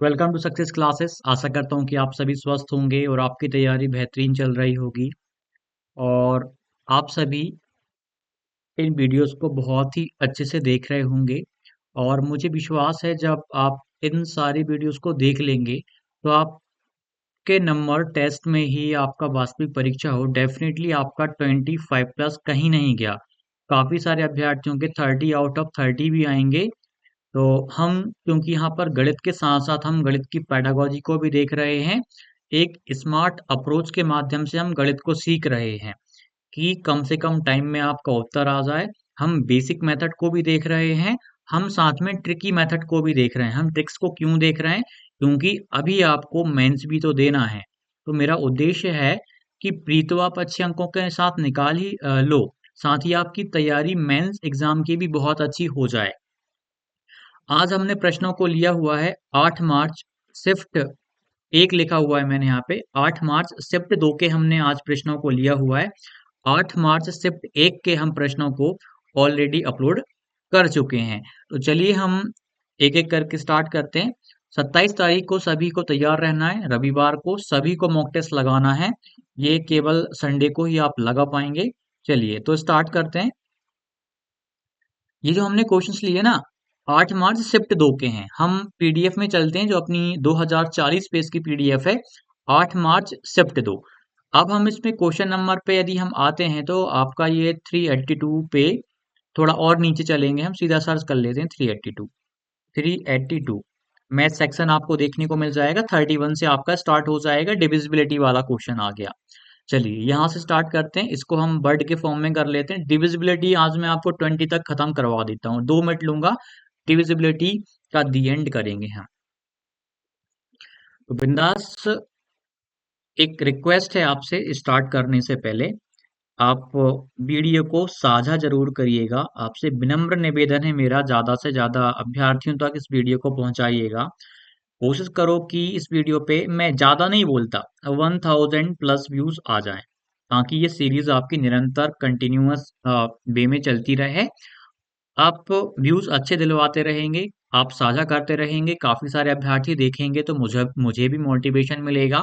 Welcome to success classes. आशा करता हूँ कि आप सभी स्वस्थ होंगे और आपकी तैयारी बेहतरीन चल रही होगी। और आप सभी इन वीडियोस को बहुत ही अच्छे से देख रहे होंगे। और मुझे विश्वास है जब आप इन सारी वीडियोस को देख लेंगे तो आपके नंबर टेस्ट में ही आपका वास्तविक परीक्षा हो डेफिनेटली आपका 25 प्लस कहीं नहीं गया। काफ़ी सारे अभ्यर्थियों के 30 आउट ऑफ 30 भी आएंगे। तो हम क्योंकि यहाँ पर गणित के साथ साथ हम गणित की पैडागोजी को भी देख रहे हैं। एक स्मार्ट अप्रोच के माध्यम से हम गणित को सीख रहे हैं कि कम से कम टाइम में आपका उत्तर आ जाए। हम बेसिक मेथड को भी देख रहे हैं, हम साथ में ट्रिकी मेथड को भी देख रहे हैं। हम ट्रिक्स को क्यों देख रहे हैं? क्योंकि अभी आपको मेंस भी तो देना है। तो मेरा उद्देश्य है कि प्रीतो आप अच्छे अंकों के साथ निकाल ही लो, साथ ही आपकी तैयारी मेंस एग्जाम की भी बहुत अच्छी हो जाए। आज हमने प्रश्नों को लिया हुआ है 8 मार्च शिफ्ट एक लिखा हुआ है मैंने यहाँ पे। 8 मार्च शिफ्ट 2 के हमने आज प्रश्नों को लिया हुआ है। 8 मार्च शिफ्ट 1 के हम प्रश्नों को ऑलरेडी अपलोड कर चुके हैं। तो चलिए हम एक एक करके स्टार्ट करते हैं। 27 तारीख को सभी को तैयार रहना है। रविवार को सभी को मॉक टेस्ट लगाना है। ये केवल संडे को ही आप लगा पाएंगे। चलिए तो स्टार्ट करते हैं। ये जो हमने क्वेश्चंस लिए ना, 8 मार्च शिफ्ट 2 के हैं। हम पीडीएफ में चलते हैं जो अपनी 2040 पेज की पीडीएफ है। 8 मार्च शिफ्ट 2। अब हम इसमें क्वेश्चन नंबर पे यदि हम आते हैं तो आपका ये 382 पे थोड़ा और नीचे चलेंगे, हम सीधा सर्च कर लेते हैं 382। 382 मैथ सेक्शन आपको देखने को मिल जाएगा। 31 से आपका स्टार्ट हो जाएगा, डिविजिबिलिटी वाला क्वेश्चन आ गया। चलिए यहाँ से स्टार्ट करते हैं। इसको हम वर्ड के फॉर्म में कर लेते हैं। डिविजिबिलिटी आज मैं आपको 20 तक खत्म करवा देता हूँ, 2 मिनट लूंगा। डिविजिबिलिटी का दी एंड करेंगे हम। तो बिंदास, एक रिक्वेस्ट है आपसे स्टार्ट करने से पहले आप वीडियो को साझा जरूर करिएगा। आपसे विनम्र निवेदन है मेरा, ज्यादा से ज्यादा अभ्यर्थियों तक इस वीडियो को पहुंचाइएगा। कोशिश करो कि इस वीडियो पे मैं ज्यादा नहीं बोलता, 1000 प्लस व्यूज आ जाएं, ताकि ये सीरीज आपकी निरंतर कंटिन्यूअस वे में चलती रहे। आप व्यूज अच्छे दिलवाते रहेंगे, आप साझा करते रहेंगे, काफी सारे अभ्यर्थी देखेंगे तो मुझे मुझे भी मोटिवेशन मिलेगा।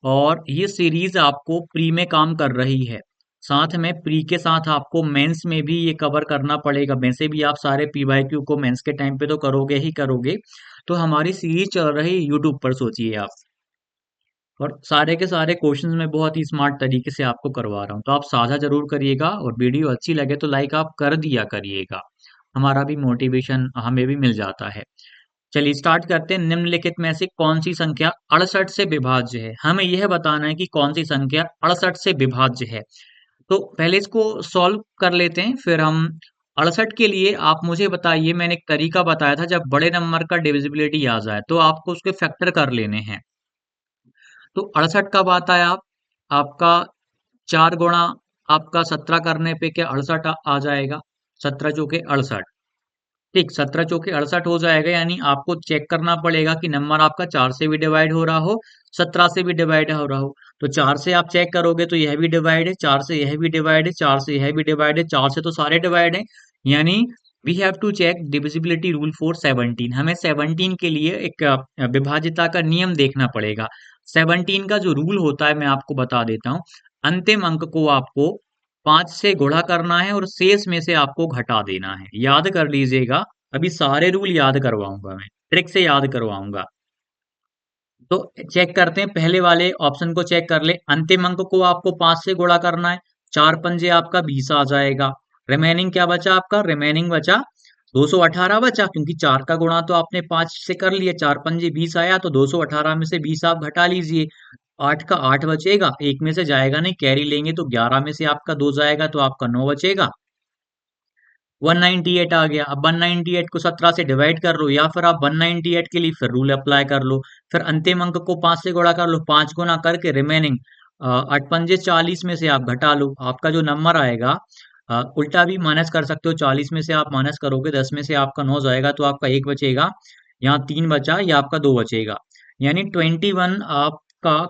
और ये सीरीज आपको प्री में काम कर रही है, साथ में प्री के साथ आपको मेंस में भी ये कवर करना पड़ेगा। वैसे भी आप सारे पीवाईक्यू को मेंस के टाइम पे तो करोगे ही करोगे। तो हमारी सीरीज चल रही है यूट्यूब पर, सोचिए आप। और सारे के सारे क्वेश्चंस मैं बहुत ही स्मार्ट तरीके से आपको करवा रहा हूँ। तो आप साझा जरूर करिएगा और वीडियो अच्छी लगे तो लाइक आप कर दिया करिएगा। हमारा भी मोटिवेशन हमें भी मिल जाता है। चलिए स्टार्ट करते हैं। निम्नलिखित में से कौन सी संख्या 68 से विभाज्य है? हमें यह बताना है कि कौन सी संख्या 68 से विभाज्य है। तो पहले इसको सॉल्व कर लेते हैं, फिर हम 68 के लिए आप मुझे बताइए। मैंने एक तरीका बताया था, जब बड़े नंबर का डिविजिबिलिटी आ जाए तो आपको उसके फैक्टर कर लेने हैं। तो 68 कब आता है? आपका 4 गुणा आपका 17 करने पे क्या 68 आ जाएगा? 17 चौके 68। ठीक, 17 चौके 68 हो जाएगा। यानी आपको चेक करना पड़ेगा कि नंबर आपका 4 से भी डिवाइड हो रहा हो, 17 से भी डिवाइड हो रहा हो। तो 4 से आप चेक करोगे तो यह भी डिवाइड है, 4 से यह भी डिवाइड है, 4 से यह भी डिवाइड है, 4 से तो सारे डिवाइड है। यानी we have to check divisibility rule for 17। हमें 17 के लिए एक विभाज्यता का नियम देखना पड़ेगा। 17 का जो रूल होता है मैं आपको बता देता हूँ। अंतिम अंक को आपको 5 से गुणा करना है और शेष में से आपको घटा देना है। याद कर लीजिएगा, अभी सारे रूल याद करवाऊंगा, मैं ट्रिक से याद करवाऊंगा। तो चेक करते हैं, पहले वाले ऑप्शन को चेक कर ले। अंतिम अंक को आपको 5 से गुणा करना है, 4 पंजे आपका 20 आ जाएगा। रिमेनिंग क्या बचा आपका? रिमेनिंग बचा 218 बचा, क्योंकि 4 का गुणा तो आपने 5 से कर लिया, 4 पंजे 20 आया, तो 218 में से 20 आप घटा लीजिए। 8 का 8 बचेगा, एक में से जाएगा नहीं, कैरी लेंगे तो 11 में से आपका 2 जाएगा तो आपका 9 बचेगा। 198 आ गया। अब 198 को 17 से डिवाइड कर लो, या फिर आप 198 के लिए फिर रूल अप्लाई कर लो। फिर अंतिम अंक को 5 से गुणा कर लो, 5 गुना करके रिमेनिंग 8 पंजे 40 में से आप घटा लो। आपका जो नंबर आएगा, उल्टा भी माइनस कर सकते हो, 40 में से आप माइनस करोगे, 10 में से आपका 9 जाएगा तो आपका 1 बचेगा। यहाँ 3 बचा, या आपका 2 बचेगा। यानी 21 आपका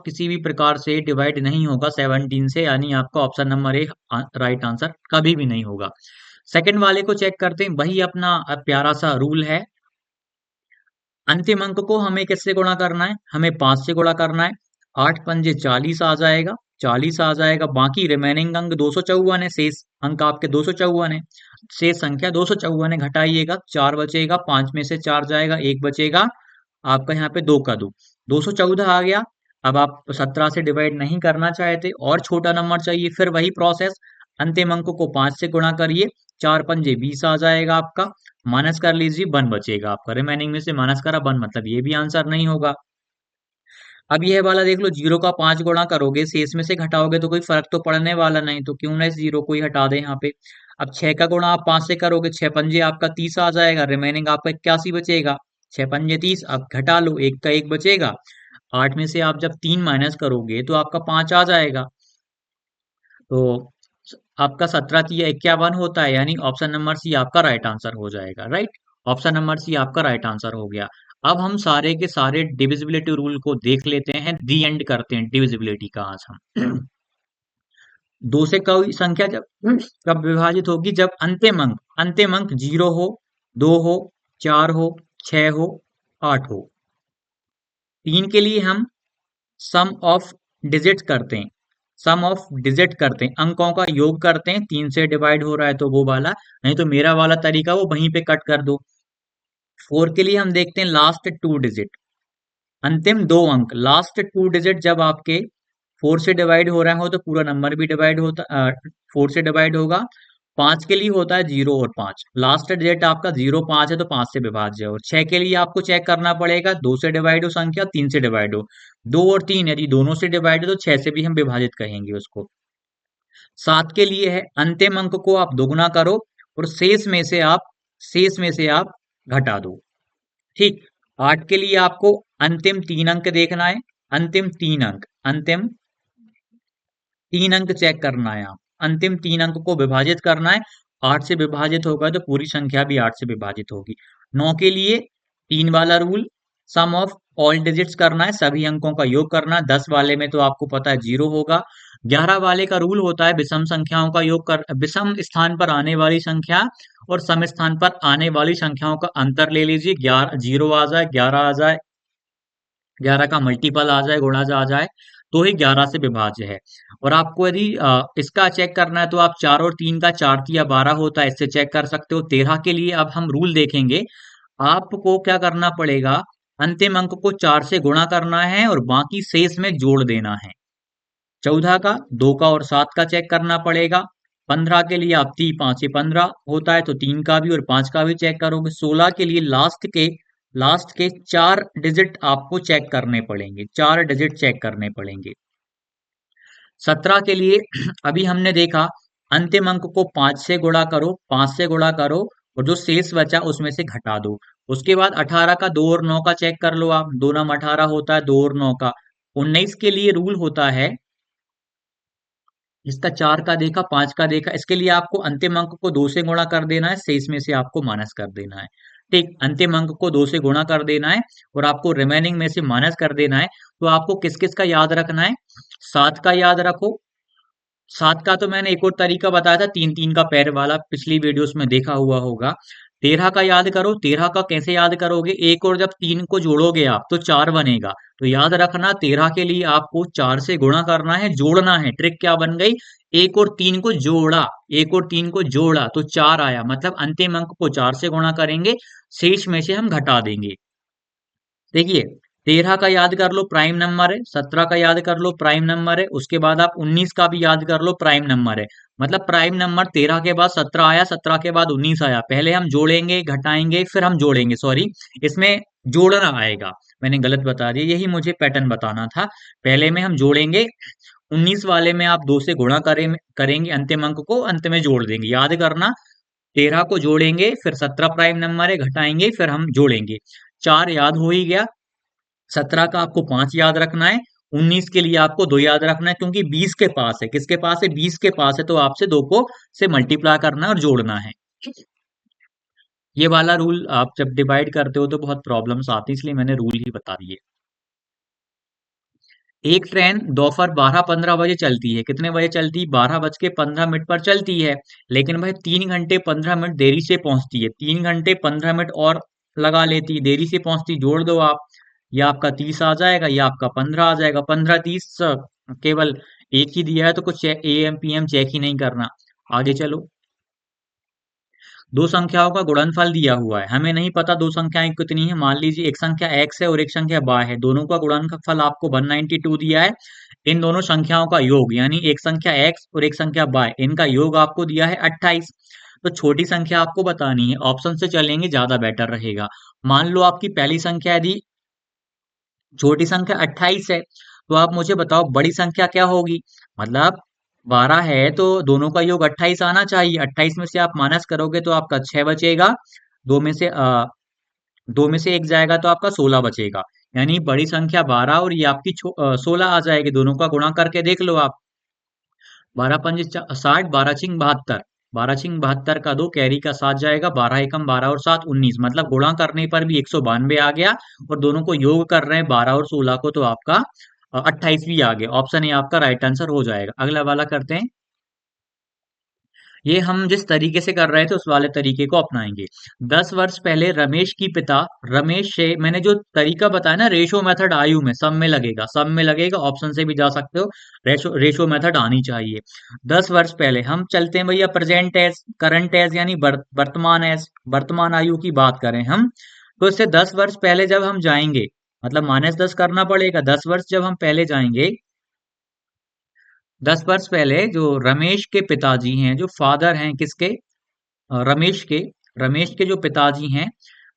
किसी भी प्रकार से डिवाइड नहीं होगा 17 से, यानी आपका ऑप्शन नंबर 1 राइट आंसर कभी भी नहीं होगा। सेकंड वाले को चेक करते हैं, वही अपना प्यारा सा रूल है। अंतिम अंक को हमें किससे गुणा करना है, हमें 5 से गुणा करना है। 8 पंजे 40 आ जाएगा, 40 आ जाएगा। बाकी रिमेनिंग अंक 254 है, शेष अंक आपके 254 है, शेष संख्या 254 है। घटाइएगा, 4 बचेगा, 5 में से 4 जाएगा, 1 बचेगा आपका यहाँ पे 2 का 2, 214 आ गया। अब आप 17 से डिवाइड नहीं करना चाहते और छोटा नंबर चाहिए, फिर वही प्रोसेस, अंतिम अंक को 5 से गुणा करिए, 4 पंजे 20 आ जाएगा आपका, माइनस कर लीजिए, 1 बचेगा आपका। रिमेनिंग में से माइनस करा 1, मतलब ये भी आंसर नहीं होगा। अब यह वाला देख लो, जीरो का 5 गुणा करोगे, शेष में से घटाओगे तो कोई फर्क तो पड़ने वाला नहीं, तो क्यों ना इस जीरो को ही हटा दें यहाँ पे। अब 6 का गुणा आप 5 से करोगे, 6 पंजे आपका 30 आ जाएगा, रिमेनिंग आपका 81 बचेगा। 6 पंजे 30, अब घटा लो, 1 का 1 बचेगा। 8 में से आप जब 3 माइनस करोगे तो आपका 5 आ जाएगा। तो आपका 17 तिया 51 होता है, यानी ऑप्शन नंबर सी आपका राइट आंसर हो जाएगा। राइट, ऑप्शन नंबर सी आपका राइट आंसर हो गया। अब हम सारे के सारे डिविजिबिलिटी रूल को देख लेते हैं, दी एंड करते हैं डिविजिबिलिटी का आज हम। दो से कोई संख्या जब कब विभाजित होगी, जब अंतिम अंक 0 हो, 2 हो, 4 हो, 6 हो, 8 हो। 3 के लिए हम सम ऑफ डिजिट करते हैं, सम ऑफ डिजिट करते हैं, अंकों का योग करते हैं। 3 से डिवाइड हो रहा है तो वो वाला, नहीं तो मेरा वाला तरीका वो वहीं पे कट कर दो। 4 के लिए हम देखते हैं लास्ट 2 डिजिट, अंतिम 2 अंक, लास्ट 2 डिजिट जब आपके 4 से डिवाइड हो रहे हो तो पूरा नंबर भी डिवाइड होता, 4 से डिवाइड होगा। 5 के लिए होता है 0 और 5, लास्ट डिजिट आपका 0 5 है तो 5 से विभाज्य है। और 6 के लिए आपको चेक करना पड़ेगा, 2 से डिवाइड हो संख्या, 3 से डिवाइड हो। 2 और 3 यदि दोनों से डिवाइड हो तो 6 से भी हम विभाजित कहेंगे उसको। 7 के लिए है अंतिम अंक को आप दोगुना करो और शेष में से आप घटा दो। ठीक। 8 के लिए आपको अंतिम 3 अंक देखना है, अंतिम 3 अंक चेक करना है, आप अंतिम 3 अंक को विभाजित करना है। 8 से विभाजित होगा तो पूरी संख्या भी 8 से विभाजित होगी। 9 के लिए 3 वाला rule, sum of all digits करना है, सभी अंकों का योग करना है। 10 वाले में तो आपको पता है 0 होगा। 11 वाले का रूल होता है विषम संख्याओं का योग कर, विषम स्थान पर आने वाली संख्या और सम स्थान पर आने वाली संख्याओं का अंतर ले लीजिए। 11 0 आ जाए, 11 आ जाए, 11 का मल्टीपल आ जाए, गुणा आ जाए, तो ही 11 से विभाज्य है। और आपको यदि इसका चेक करना है तो आप 4 और 3 का 4 तिया 12 होता है, इससे चेक कर सकते हो। 13 के लिए अब हम रूल देखेंगे। आपको क्या करना पड़ेगा, अंतिम अंक को 4 से गुणा करना है और बाकी शेष में जोड़ देना है। 14 का 2 का और 7 का चेक करना पड़ेगा। 15 के लिए आप 3 5 15 होता है तो 3 का भी और 5 का भी चेक करोगे। 16 के लिए लास्ट के 4 डिजिट आपको चेक करने पड़ेंगे, 4 डिजिट चेक करने पड़ेंगे। 17 के लिए अभी हमने देखा, अंतिम अंक को 5 से गुणा करो, 5 से गुणा करो और जो शेष बचा उसमें से घटा दो। उसके बाद 18 का 2 और 9 का चेक कर लो आप, 2 नम 18 होता है, 2 और 9 का। 19 के लिए रूल होता है, इसका 4 का देखा, 5 का देखा, इसके लिए आपको अंतिम अंक को 2 से गुणा कर देना है, शेष में से आपको माइनस कर देना है। ठीक, अंतिम अंक को 2 से गुणा कर देना है और आपको रिमेनिंग में से माइनस कर देना है। तो आपको किस किस का याद रखना है, 7 का याद रखो। 7 का तो मैंने एक और तरीका बताया था, 3 3 का पैर वाला, पिछली वीडियोस में देखा हुआ होगा। 13 का याद करो, 13 का कैसे याद करोगे, एक और जब 3 को जोड़ोगे आप तो 4 बनेगा। तो याद रखना, 13 के लिए आपको 4 से गुणा करना है, जोड़ना है। ट्रिक क्या बन गई, एक और 3 को जोड़ा, एक और 3 को जोड़ा तो 4 आया, मतलब अंतिम अंक को 4 से गुणा करेंगे, शेष में से हम घटा देंगे। देखिए, 13 का याद कर लो, प्राइम नंबर है। 17 का याद कर लो, प्राइम नंबर है। उसके बाद आप 19 का भी याद कर लो, प्राइम नंबर है। मतलब प्राइम नंबर 13 के बाद 17 आया, 17 के बाद 19 आया। पहले हम जोड़ेंगे, घटाएंगे, फिर हम जोड़ेंगे, सॉरी, इसमें जोड़ना आएगा, मैंने गलत बता दिया, यही मुझे पैटर्न बताना था। पहले में हम जोड़ेंगे, 19 वाले में आप 2 से गुणा करेंगे अंतिम अंक को, अंत में जोड़ देंगे। याद करना, 13 को जोड़ेंगे, फिर 17 प्राइम नंबर है, घटाएंगे, फिर हम जोड़ेंगे। 4 याद हो ही गया। 17 का आपको 5 याद रखना है। 19 के लिए आपको 2 याद रखना है, क्योंकि 20 के पास है, किसके पास है, 20 के पास है, तो आपसे 2 को से मल्टीप्लाई करना है और जोड़ना है। ये वाला रूल आप जब डिवाइड करते हो तो बहुत प्रॉब्लम्स आती है, इसलिए मैंने रूल ही बता दिए। एक ट्रेन दोपहर 12:15 बजे चलती है, कितने बजे चलती है, 12:15 पर चलती है, लेकिन वह 3 घंटे 15 मिनट देरी से पहुंचती है। 3 घंटे 15 मिनट और लगा लेती, देरी से पहुंचती, जोड़ दो आप। या आपका 30 आ जाएगा या आपका 15 आ जाएगा। 15 30 केवल एक ही दिया है तो कुछ एएम पीएम चेक ही नहीं करना। आगे चलो। दो संख्याओं का गुणनफल दिया हुआ है, हमें नहीं पता दो संख्याएं कितनी है। मान लीजिए एक संख्या x है और एक संख्या y है, दोनों का गुणनफल आपको 192 दिया है। इन दोनों संख्याओं का योग यानी एक संख्या x और एक संख्या y, इनका योग आपको दिया है 28। तो छोटी संख्या आपको बतानी है, ऑप्शन से चलेंगे ज्यादा बेटर रहेगा। मान लो आपकी पहली संख्या यदि छोटी संख्या 28 है, तो आप मुझे बताओ बड़ी संख्या क्या होगी। मतलब 12 है तो दोनों का योग 28 आना चाहिए। 28 में से आप माइनस करोगे तो आपका 6 बचेगा। दो में से दो में से एक जाएगा तो आपका 16 बचेगा। यानी बड़ी संख्या 12 और ये आपकी 16 आ जाएगी। दोनों का गुणा करके देख लो आप। 12 पंज 60, 12 छिंग 72। 12 छिंग 72 का दो, कैरी का 7 जाएगा। 12 एकम 12 और 7 19, मतलब गुणा करने पर भी 192 आ गया। और दोनों को योग कर रहे हैं 12 और 16 को, तो आपका 28 भी आ गया। ऑप्शन ए आपका राइट आंसर हो जाएगा। अगला वाला करते हैं। ये हम जिस तरीके से कर रहे थे उस वाले तरीके को अपनाएंगे। 10 वर्ष पहले रमेश की पिता रमेश से, मैंने जो तरीका बताया ना रेशो मेथड, आयु में सब में लगेगा, सब में लगेगा। ऑप्शन से भी जा सकते हो। रेशो मेथड आनी चाहिए। 10 वर्ष पहले हम चलते हैं भैया प्रेजेंट एज, करंट एज यानी वर्तमान एज, वर्तमान आयु की बात करें हम। तो इससे 10 वर्ष पहले जब हम जाएंगे, मतलब -10 करना पड़ेगा। 10 वर्ष जब हम पहले जाएंगे, 10 वर्ष पहले जो रमेश के पिताजी हैं, जो फादर हैं किसके, रमेश के, रमेश के जो पिताजी हैं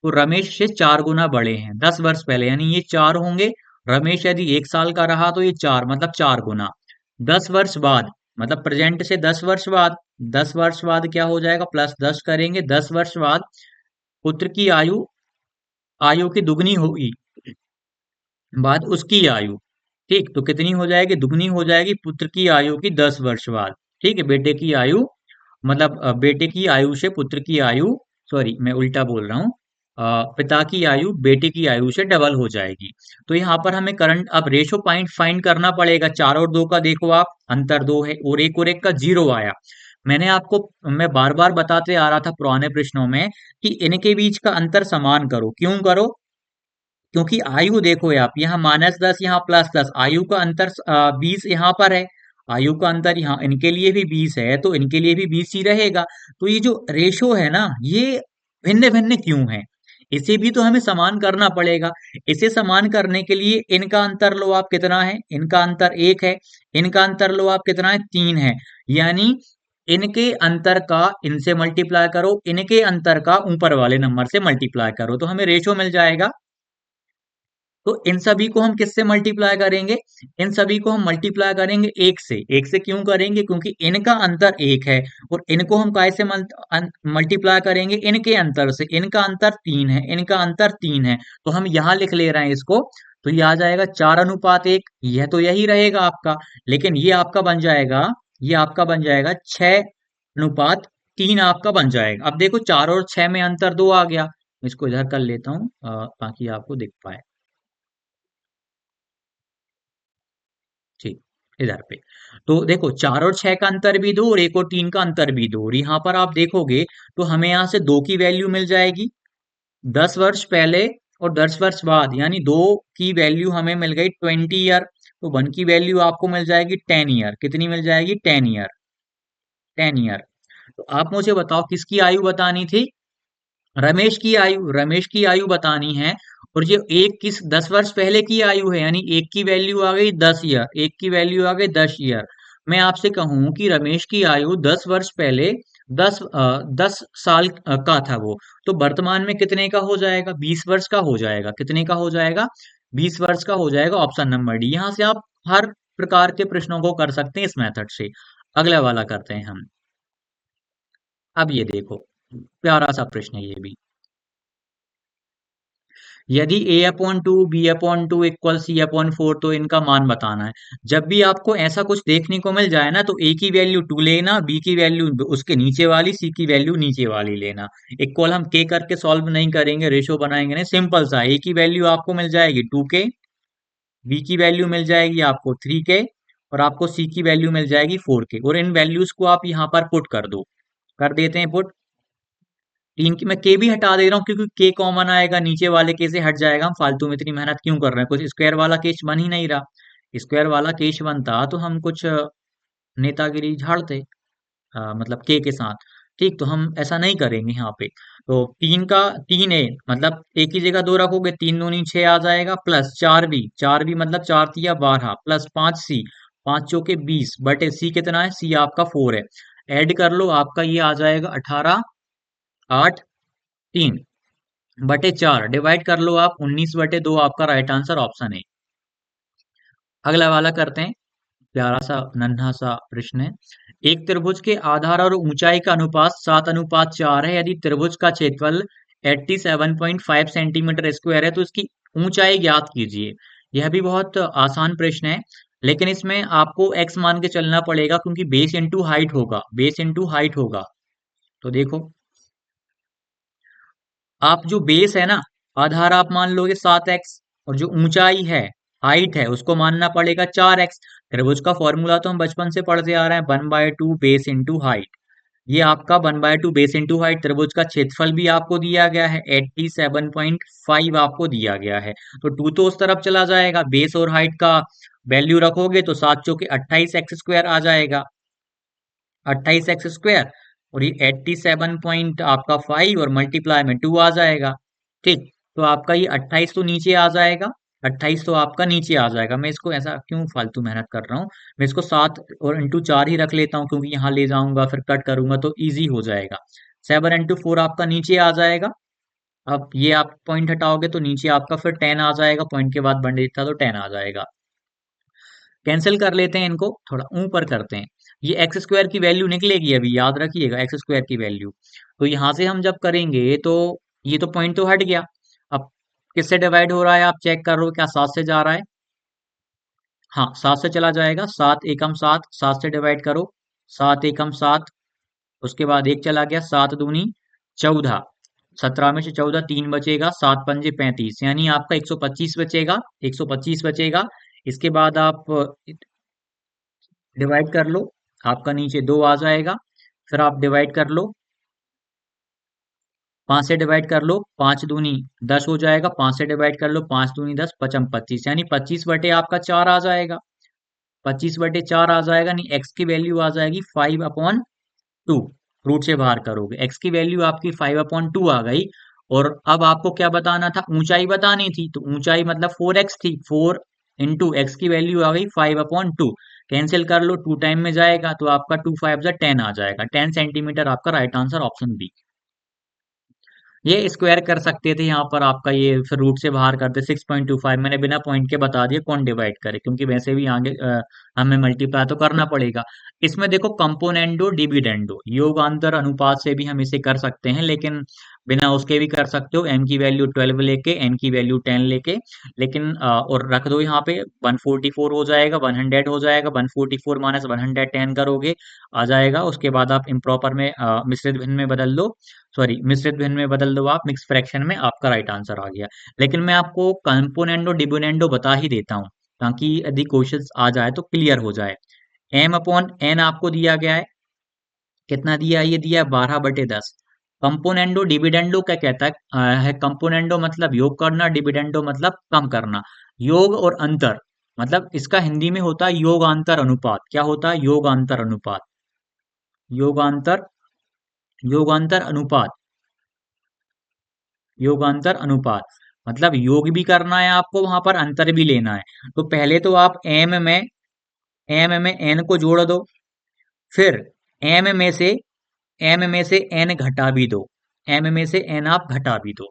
वो रमेश से 4 गुना बड़े हैं 10 वर्ष पहले, यानी ये 4 होंगे। रमेश यदि 1 साल का रहा तो ये 4, मतलब 4 गुना। 10 वर्ष बाद, मतलब प्रेजेंट से 10 वर्ष बाद, 10 वर्ष बाद क्या हो जाएगा, +10 करेंगे। 10 वर्ष बाद पुत्र की आयु, आयु की दुगनी होगी, बाद उसकी आयु। ठीक, तो कितनी हो जाएगी, दुगनी हो जाएगी पुत्र की आयु की 10 वर्ष बाद। ठीक है, बेटे की आयु, मतलब बेटे की आयु से पुत्र की आयु, सॉरी मैं उल्टा बोल रहा हूँ। पिता की आयु बेटे की आयु से डबल हो जाएगी। तो यहाँ पर हमें करंट, अब रेशो पॉइंट फाइंड करना पड़ेगा। 4 और 2 का देखो आप, अंतर 2 है, और एक का 0 आया। मैंने आपको, मैं बार बार बताते आ रहा था पुराने प्रश्नों में कि इनके बीच का अंतर समान करो। क्यों करो, क्योंकि आयु देखो आप, यहाँ -10 यहाँ +10, आयु का अंतर 20 यहाँ पर है। आयु का अंतर यहाँ इनके लिए भी 20 है तो इनके लिए भी 20 ही रहेगा। तो ये जो रेशो है ना, ये भिन्न भिन्न क्यों है, इसे भी तो हमें समान करना पड़ेगा। इसे समान करने के लिए इनका अंतर लो आप, कितना है, इनका अंतर 1 है। इनका अंतर लो आप, कितना है, 3 है। यानी इनके अंतर का इनसे मल्टीप्लाई करो, इनके अंतर का ऊपर वाले नंबर से मल्टीप्लाई करो, तो हमें रेशो मिल जाएगा। तो इन सभी को हम किससे मल्टीप्लाई करेंगे, इन सभी को हम मल्टीप्लाई करेंगे 1 से। 1 से क्यों करेंगे, क्योंकि इनका अंतर 1 है। और इनको हम काय से मल्टीप्लाई करेंगे, इनके अंतर से। इनका अंतर 3 है, इनका अंतर 3 है, तो हम यहाँ लिख ले रहे हैं इसको। तो ये आ जाएगा 4:1। यह तो यही रहेगा आपका, लेकिन ये आपका बन जाएगा, ये आपका बन जाएगा 6:3 आपका बन जाएगा। अब देखो 4 और 6 में अंतर 2 आ गया। इसको इधर कर लेता हूँ ताकि आपको दिख पाए। ठीक, इधर पे। तो देखो 4 और 6 का अंतर भी दो और 1 और 3 का अंतर भी दो, और यहाँ पर आप देखोगे तो हमें यहाँ से 2 की वैल्यू मिल जाएगी 10 वर्ष पहले और 10 वर्ष बाद, यानी 2 की वैल्यू हमें मिल गई 20 ईयर। तो 1 की वैल्यू आपको मिल जाएगी 10 ईयर। कितनी मिल जाएगी, 10 ईयर। 10 ईयर। तो आप मुझे बताओ किसकी आयु बतानी थी, रमेश की आयु, रमेश की आयु बतानी है। और ये एक किस 10 वर्ष पहले की आयु है, यानी एक की वैल्यू आ गई 10 ईयर, एक की वैल्यू आ गई 10 ईयर। मैं आपसे कहूं कि रमेश की आयु 10 वर्ष पहले 10 साल का था वो, तो वर्तमान में कितने का हो जाएगा, 20 वर्ष का हो जाएगा। कितने का हो जाएगा, 20 वर्ष का हो जाएगा। Option number D. यहाँ से आप हर प्रकार के प्रश्नों को कर सकते हैं इस मेथड से। अगला वाला करते हैं हम। अब ये देखो, प्यारा सा प्रश्न है ये भी। यदि a/2 b/2 इक्वल c/4, तो इनका मान बताना है। जब भी आपको ऐसा कुछ देखने को मिल जाए ना, तो a की वैल्यू 2 लेना, b की वैल्यू उसके नीचे वाली, c की वैल्यू नीचे वाली लेना। इक्वल हम k करके सॉल्व नहीं करेंगे, रेशो बनाएंगे नहीं, सिंपल सा। a की वैल्यू आपको मिल जाएगी 2k, b की वैल्यू मिल जाएगी आपको 3k, और आपको c की वैल्यू मिल जाएगी 4k। और इन वैल्यूज को आप यहाँ पर पुट कर दो, कर देते हैं पुट। तीन की मैं के भी हटा दे रहा हूँ क्योंकि के कॉमन आएगा, नीचे वाले के से हट जाएगा, हम फालतू में इतनी मेहनत क्यों कर रहे हैं, कुछ स्क्वायर वाला केस बन ही नहीं रहा। स्क्वायर वाला केस बनता तो हम कुछ नेतागिरी झाड़ते, मतलब के साथ। ठीक, तो हम ऐसा नहीं करेंगे यहाँ पे। तो तीन का, तीन ए मतलब एक ही जगह दो रखोगे, तीन दूनी छह आ जाएगा, प्लस चार बी, चार बी मतलब चार तिया 12, प्लस पांच सी, पांच चौके 20 बटे सी कितना है, सी आपका 4 है। ऐड कर लो, आपका ये आ जाएगा 18, 8, 3 बटे 4, डिवाइड कर लो आप 19 बटे 2, आपका राइट आंसर ऑप्शन है। अगला वाला करते हैं, प्यारा सा नन्हा सा प्रश्न है। एक त्रिभुज के आधार और ऊंचाई का अनुपात 7:4 है। यदि त्रिभुज का क्षेत्रफल 87.5 सेंटीमीटर स्क्वायर है तो इसकी ऊंचाई ज्ञात कीजिए। यह भी बहुत आसान प्रश्न है, लेकिन इसमें आपको x मान के चलना पड़ेगा क्योंकि बेस इंटू हाइट होगा, बेस इंटू हाइट होगा। तो देखो, आप जो बेस है ना, आधार आप मान लोगे 7x, और जो ऊंचाई है, हाइट है, उसको मानना पड़ेगा 4x। त्रिभुज का फॉर्मूला तो हम बचपन से पढ़ते आ रहे हैं, 1/2 बेस इंटू हाइट। ये आपका 1/2 बेस इंटू हाइट, त्रिभुज का क्षेत्रफल भी आपको दिया गया है 87.5 आपको दिया गया है। तो 2 तो उस तरफ चला जाएगा, बेस और हाइट का वैल्यू रखोगे तो 7 चौके 28 एक्स स्क्वायर आ जाएगा, 28 एक्स स्क्वायर। और ये 87 पॉइंट आपका 5 और मल्टीप्लाई में 2 आ जाएगा। ठीक, तो आपका ये 28 तो नीचे आ जाएगा, 28 तो आपका नीचे आ जाएगा। मैं इसको ऐसा क्यों फालतू मेहनत कर रहा हूँ, मैं इसको 7 और इंटू 4 ही रख लेता हूँ क्योंकि यहाँ ले जाऊंगा फिर कट करूंगा तो इजी हो जाएगा। 7 इंटू 4 आपका नीचे आ जाएगा। अब ये आप पॉइंट हटाओगे तो नीचे आपका फिर 10 आ जाएगा, पॉइंट के बाद बन था तो 10 आ जाएगा। कैंसिल कर लेते हैं इनको, थोड़ा ऊपर करते हैं। ये एक्स स्क्वायर की वैल्यू निकलेगी, अभी याद रखिएगा एक्स स्क्वायर की वैल्यू। तो यहां से हम जब करेंगे तो ये तो पॉइंट तो हट गया। अब किससे डिवाइड हो रहा है आप चेक कर लो, क्या 7 से जा रहा है? हाँ, 7 से चला जाएगा, 7 एकम 7, 7 से डिवाइड करो, 7 एकम 7, उसके बाद एक चला गया, 7 दूनी 14, 17 में से 14 3 बचेगा, 7 पंजे 35, यानी आपका 125 बचेगा, 125 बचेगा। इसके बाद आप डिवाइड कर लो, आपका नीचे 2 आ जाएगा। फिर आप डिवाइड कर लो, 5 से डिवाइड कर लो, 5 दूनी 10 हो जाएगा, 5 से डिवाइड कर लो, 5 दूनी 10, पचम 25, यानी 25 बटे आपका 4 आ जाएगा, 25 बटे 4 आ जाएगा। नहीं, एक्स की वैल्यू आ जाएगी 5/2, रूट से बाहर करोगे एक्स की वैल्यू आपकी 5/2 आ गई। और अब आपको क्या बताना था, ऊंचाई बतानी थी, तो ऊंचाई मतलब 4x थी, 4 इंटू एक्स की वैल्यू आ गई 5/2। कैंसिल कर लो, 2 टाइम में जाएगा तो आपका 2 5 10 आ जाएगा, 10 सेंटीमीटर आपका राइट आंसर ऑप्शन बी। ये स्क्वायर कर सकते थे यहाँ पर, आपका ये फिर रूट से बाहर करते 6.25, मैंने बिना पॉइंट के बता दिया कौन डिवाइड करे, क्योंकि वैसे भी आगे हमें मल्टीप्लाई तो करना पड़ेगा। इसमें देखो कंपोनेंडो डिविडेंडो योगांतर अनुपात से भी हम इसे कर सकते हैं, लेकिन बिना उसके भी कर सकते हो, m की वैल्यू 12 लेके n की वैल्यू 10 लेके। लेकिन और रख दो यहाँ पे 144 हो जाएगा, 100 हो जाएगा, 144 माइनस 110 करोगे आ जाएगा। उसके बाद आप इम्प्रॉपर में मिश्रित भिन्न में बदल दो, सॉरी मिश्रित भिन्न में बदल दो आप, मिक्स फ्रैक्शन में, आपका राइट आंसर आ गया। लेकिन मैं आपको कंपोनेंडो डिविडेंडो बता ही देता हूँ ताकि यदि क्वेश्चंस आ जाए तो क्लियर हो जाए। m/n आपको दिया गया है, कितना दिया है, ये दिया है 12/10। कंपोनेंडो डिविडेंडो क्या कहता है कंपोनेंडो मतलब योग करना, डिविडेंडो मतलब कम करना। योग और अंतर मतलब इसका हिंदी में होता है योगांतर अनुपात। क्या होता है? योगांतर अनुपात, योगांतर, योगांतर अनुपात, योगांतर अनुपात। मतलब योग भी करना है आपको, वहां पर अंतर भी लेना है। तो पहले तो आप एम में एन को जोड़ दो, फिर एम में से एम में से एन घटा भी दो, एम में से एन आप घटा भी दो।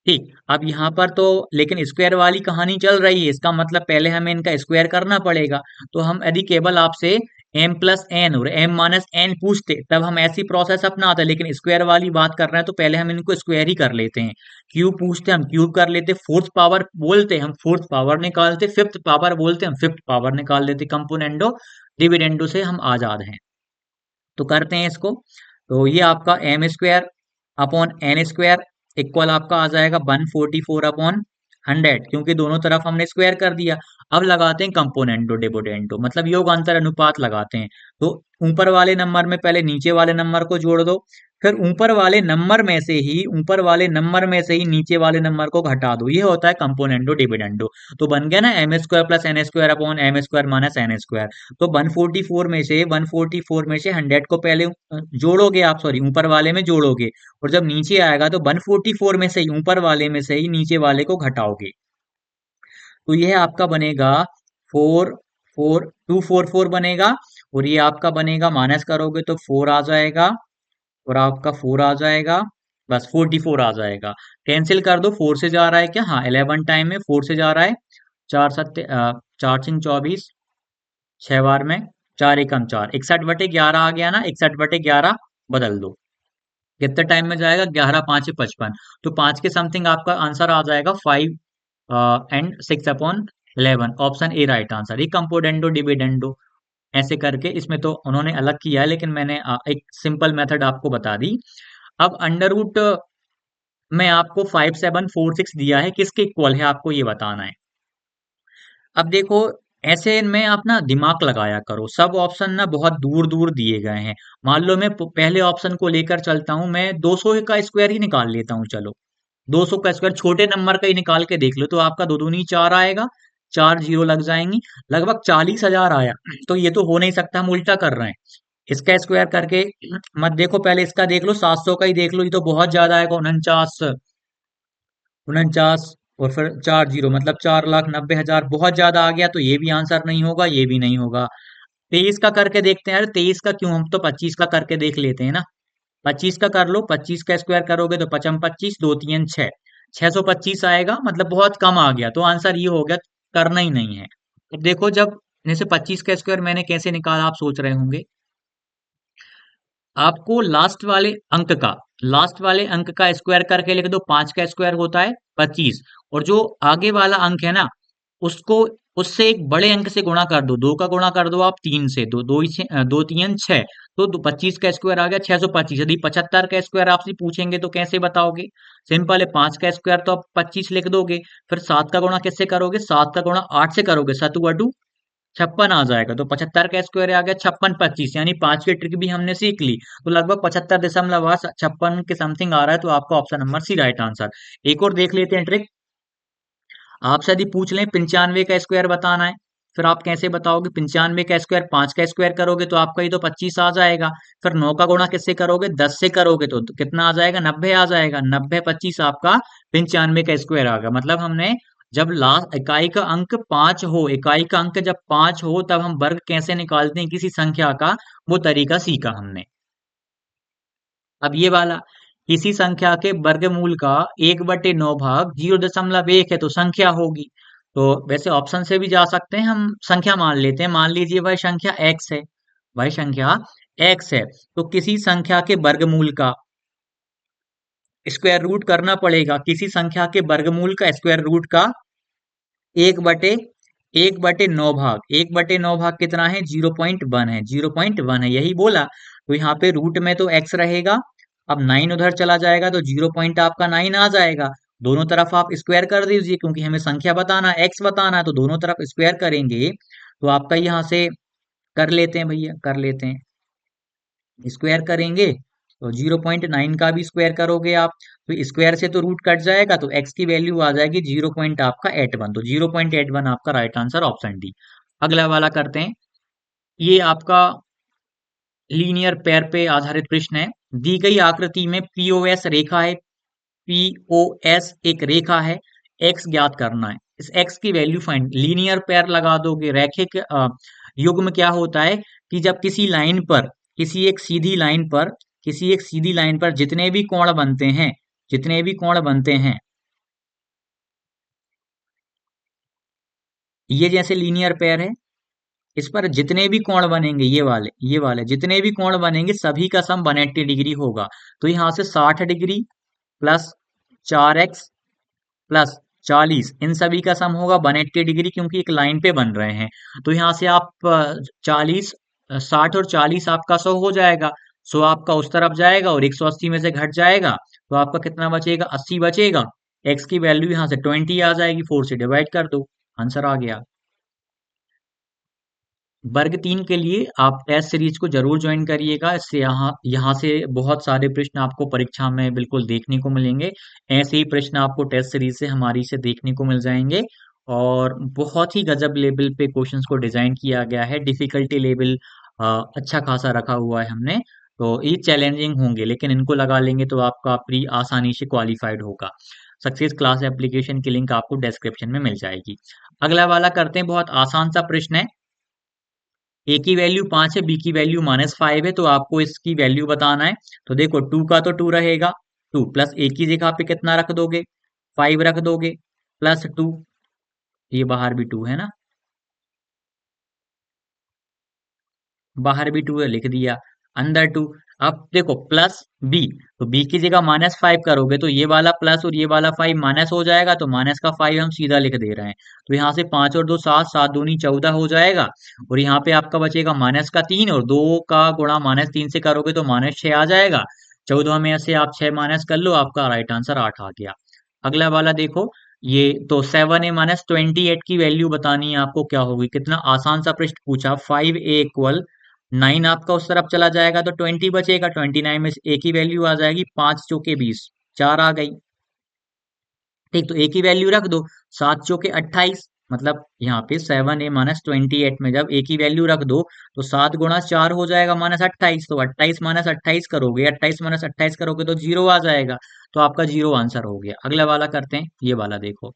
ठीक, अब यहाँ पर तो लेकिन स्क्वायर वाली कहानी चल रही है, इसका मतलब पहले हमें इनका स्क्वायर करना पड़ेगा। तो हम यदि केवल आपसे m+n और m-n पूछते तब हम ऐसी प्रोसेस अपनाते, लेकिन स्क्वायर वाली बात कर रहे हैं तो पहले हम इनको स्क्वायर ही कर लेते हैं। क्यूब पूछते हम क्यूब कर लेते, फोर्थ पावर बोलते हम फोर्थ पावर निकालते, फिफ्थ पावर बोलते हम फिफ्थ पावर निकाल लेते। कंपोनेंडो डिविडेंडो से हम आजाद हैं। तो करते हैं इसको। तो ये आपका m² अपॉन n² इक्वल आपका आ जाएगा 144/100, क्योंकि दोनों तरफ हमने स्क्वायर कर दिया। अब लगाते हैं कंपोनेंडो डिविडेंडो मतलब योग अंतर अनुपात लगाते हैं। तो ऊपर वाले नंबर में पहले नीचे वाले नंबर को जोड़ दो, फिर ऊपर वाले नंबर में से ही नीचे वाले नंबर को घटा दो। ये होता है कंपोनेंडो डिविडेंडो। तो बन गया ना M square plus N square upon M square minus N square. तो 144 में से 100 को पहले जोड़ोगे आप, सॉरी ऊपर वाले में जोड़ोगे, और जब नीचे आएगा तो 144 में से ही ऊपर वाले में से ही नीचे वाले को घटाओगे। तो यह आपका बनेगा 244 बनेगा, और ये आपका बनेगा, माइनस करोगे तो 4 आ जाएगा, और आपका 4 आ जाएगा, बस 44 आ जाएगा। कैंसिल कर दो, 4 से जा रहा है क्या, हाँ 11 टाइम में 4 से जा रहा है। 4 छह बार में 4 एकम 4, 61/11 आ गया ना, 61/11 बदल दो। कितने टाइम में जाएगा, 11×5 = 55। तो 5 के समथिंग आपका आंसर आ जाएगा 5 and 6/11। Option A right answer. ये कंपोनेंडो डिविडेंडो ऐसे करके, इसमें तो उन्होंने अलग किया है, लेकिन मैंने एक सिंपल मेथड आपको बता दी। अब अंडर रूट में आपको 5746 दिया है, किसके इक्वल है आपको ये बताना है। अब देखो, ऐसे इनमें आप ना दिमाग लगाया करो, सब ऑप्शन ना बहुत दूर दूर दिए गए हैं। मान लो मैं पहले ऑप्शन को लेकर चलता हूं, मैं 200 का स्क्वायर ही निकाल लेता हूं, चलो 200 का स्क्वायर छोटे नंबर का ही निकाल के देख लो, तो आपका दो दूनी 4 आएगा, 4 जीरो लग जाएंगी, लगभग 40,000 आया। तो ये तो हो नहीं सकता, हम उल्टा कर रहे हैं। इसका स्क्वायर करके मत देखो, पहले इसका देख लो, 700 का ही देख लो, ये तो बहुत ज्यादा आएगा, 49 और फिर 4 जीरो मतलब 4,90,000, बहुत ज्यादा आ गया, तो ये भी आंसर नहीं होगा, ये भी नहीं होगा। 23 का करके देखते हैं, अरे 23 का क्यों, हम तो 25 का करके देख लेते हैं ना। 25 का कर लो, 25 का स्क्वायर करोगे तो 55, 2×3 = 6, 625 आएगा, मतलब बहुत कम आ गया, तो आंसर ये हो गया, करना ही नहीं है। अब देखो, जब जैसे 25 का स्क्वायर मैंने कैसे निकाला, आप सोच रहे होंगे, आपको लास्ट वाले अंक का स्क्वायर करके लिख दो, 5 का स्क्वायर होता है 25, और जो आगे वाला अंक है ना, उसको उससे एक बड़े अंक से गुणा कर दो, 2 का गुणा कर दो आप 3 से, दो दो ही दो तीन 6, तो 25 का स्क्वायर आ गया 625। यदि 75 का स्क्वायर आपसे पूछेंगे तो कैसे बताओगे, सिंपल है, 5 का स्क्वायर तो आप 25 लिख दोगे, फिर 7 का गुणा किससे करोगे, 7 का गुणा 8 से करोगे, 7×2 = 56 आ जाएगा, तो 75 का स्क्वायर आ गया 56×25, यानी 5 की ट्रिक भी हमने सीख ली। तो लगभग 75.56 के समथिंग आ रहा है, तो आपका option number C right answer. एक और देख लेते हैं ट्रिक। आपसे यदि पूछ लें 95 का स्क्वायर बताना है, फिर आप कैसे बताओगे, 95 का स्क्वायर 5 का स्क्वायर करोगे तो आपका ये तो 25 आ जाएगा, फिर 9 का गुणा किससे करोगे, 10 से करोगे तो कितना आ जाएगा, 90 आ जाएगा, 90×25 आपका 95 का स्क्वायर आ गया। मतलब हमने जब लास्ट इकाई का अंक 5 हो, इकाई का अंक जब 5 हो, तब हम वर्ग कैसे निकालते हैं किसी संख्या का, वो तरीका सीखा हमने। अब ये वाला, किसी संख्या के वर्गमूल का 1/9 भाग 0.1 है, तो संख्या होगी। तो वैसे ऑप्शन से भी जा सकते हैं, हम संख्या मान लेते हैं, मान लीजिए वह संख्या x है, वह संख्या x है, तो किसी संख्या के वर्गमूल का स्क्वायर रूट करना पड़ेगा, किसी संख्या के वर्गमूल का स्क्वायर रूट का 1/9 भाग, 1/9 भाग कितना है, 0.1 है, 0.1 है, यही बोला। तो यहाँ पे रूट में तो x रहेगा, अब 9 उधर चला जाएगा तो 0 आपका 9 आ जाएगा। दोनों तरफ आप स्क्वायर कर दीजिए, क्योंकि हमें संख्या बताना है, x बताना है, तो दोनों तरफ स्क्वायर करेंगे, तो आपका यहाँ से कर लेते हैं भैया, कर लेते हैं, स्क्वायर करेंगे तो 0.9 का भी स्क्वायर करोगे आप, तो स्क्वायर से तो रूट कट जाएगा, तो x की वैल्यू आ जाएगी 0.81, तो 0.81 आपका राइट आंसर, ऑप्शन डी। अगला वाला करते हैं। ये आपका लीनियर पेयर पे आधारित प्रश्न है। दी गई आकृति में पीओएस रेखा है, पीओएस एक रेखा है, एक्स ज्ञात करना है। इस एक्स की वैल्यू फाइंड, लीनियर पेयर लगा दोगे, रैखिक युग्म क्या होता है कि जब किसी लाइन पर, किसी एक सीधी लाइन पर, किसी एक सीधी लाइन पर जितने भी कोण बनते हैं, जितने भी कोण बनते हैं, ये जैसे लीनियर पेयर है, इस पर जितने भी कोण बनेंगे, ये वाले जितने भी कोण बनेंगे, सभी का सम 180 डिग्री होगा। तो यहाँ से 60 डिग्री प्लस 4x प्लस 40, इन सभी का सम होगा 180 डिग्री, क्योंकि एक लाइन पे बन रहे हैं। तो यहाँ से आप 40, 60 और 40 आपका 100 हो जाएगा, 100 आपका उस तरफ जाएगा और 180 में से घट जाएगा, तो आपका कितना बचेगा, 80 बचेगा। x की वैल्यू यहाँ से 20 आ जाएगी, 4 से डिवाइड कर दो, आंसर आ गया। वर्ग 3 के लिए आप टेस्ट सीरीज को जरूर ज्वाइन करिएगा। इससे यहाँ यहाँ से बहुत सारे प्रश्न आपको परीक्षा में बिल्कुल देखने को मिलेंगे। ऐसे ही प्रश्न आपको टेस्ट सीरीज से हमारी से देखने को मिल जाएंगे। और बहुत ही गजब लेवल पे क्वेश्चंस को डिजाइन किया गया है। डिफिकल्टी लेवल अच्छा खासा रखा हुआ है हमने। तो ये चैलेंजिंग होंगे, लेकिन इनको लगा लेंगे तो आपका प्री आसानी से क्वालिफाइड होगा। सक्सेस क्लास एप्लीकेशन की लिंक आपको डिस्क्रिप्शन में मिल जाएगी। अगला वाला करते हैं, बहुत आसान सा प्रश्न है। ए की वैल्यू 5 है, बी की वैल्यू -5 है, तो आपको इसकी वैल्यू बताना है। तो देखो, टू का तो टू रहेगा, टू प्लस ए की जगह पे कितना रख दोगे, 5 रख दोगे, प्लस टू, ये बाहर भी टू है ना, बाहर भी टू है, लिख दिया, अंदर टू। अब देखो प्लस बी, तो बी की जगह -5 करोगे तो ये वाला प्लस और ये वाला 5 माइनस हो जाएगा, तो माइनस का 5 हम सीधा लिख दे रहे हैं। तो यहाँ से 5 और 2 7, 7 दूनी 14 हो जाएगा। और यहाँ पे आपका बचेगा माइनस का 3, और 2 का गुणा -3 से करोगे तो -6 आ जाएगा। 14 में से आप 6 माइनस कर लो, आपका राइट आंसर 8 आ गया। अगला वाला देखो, ये तो 7a-28 की वैल्यू बतानी है आपको, क्या होगी। कितना आसान सा प्रश्न पूछा। 5a इक्वल 9 आपका उस तरफ चला जाएगा तो 20 बचेगा, 29 में से a की वैल्यू आ जाएगी 5 चौके 20, 4 आ गई। ठीक, तो a की वैल्यू रख दो, 7 चौके 28, मतलब यहाँ पे 7a-28 में जब a की वैल्यू रख दो तो 7 गुणा 4 हो जाएगा -28, तो 28 -28 करोगे, 28 -28 करोगे तो जीरो आ जाएगा। तो आपका जीरो आंसर हो गया। अगला वाला करते हैं, ये वाला देखो।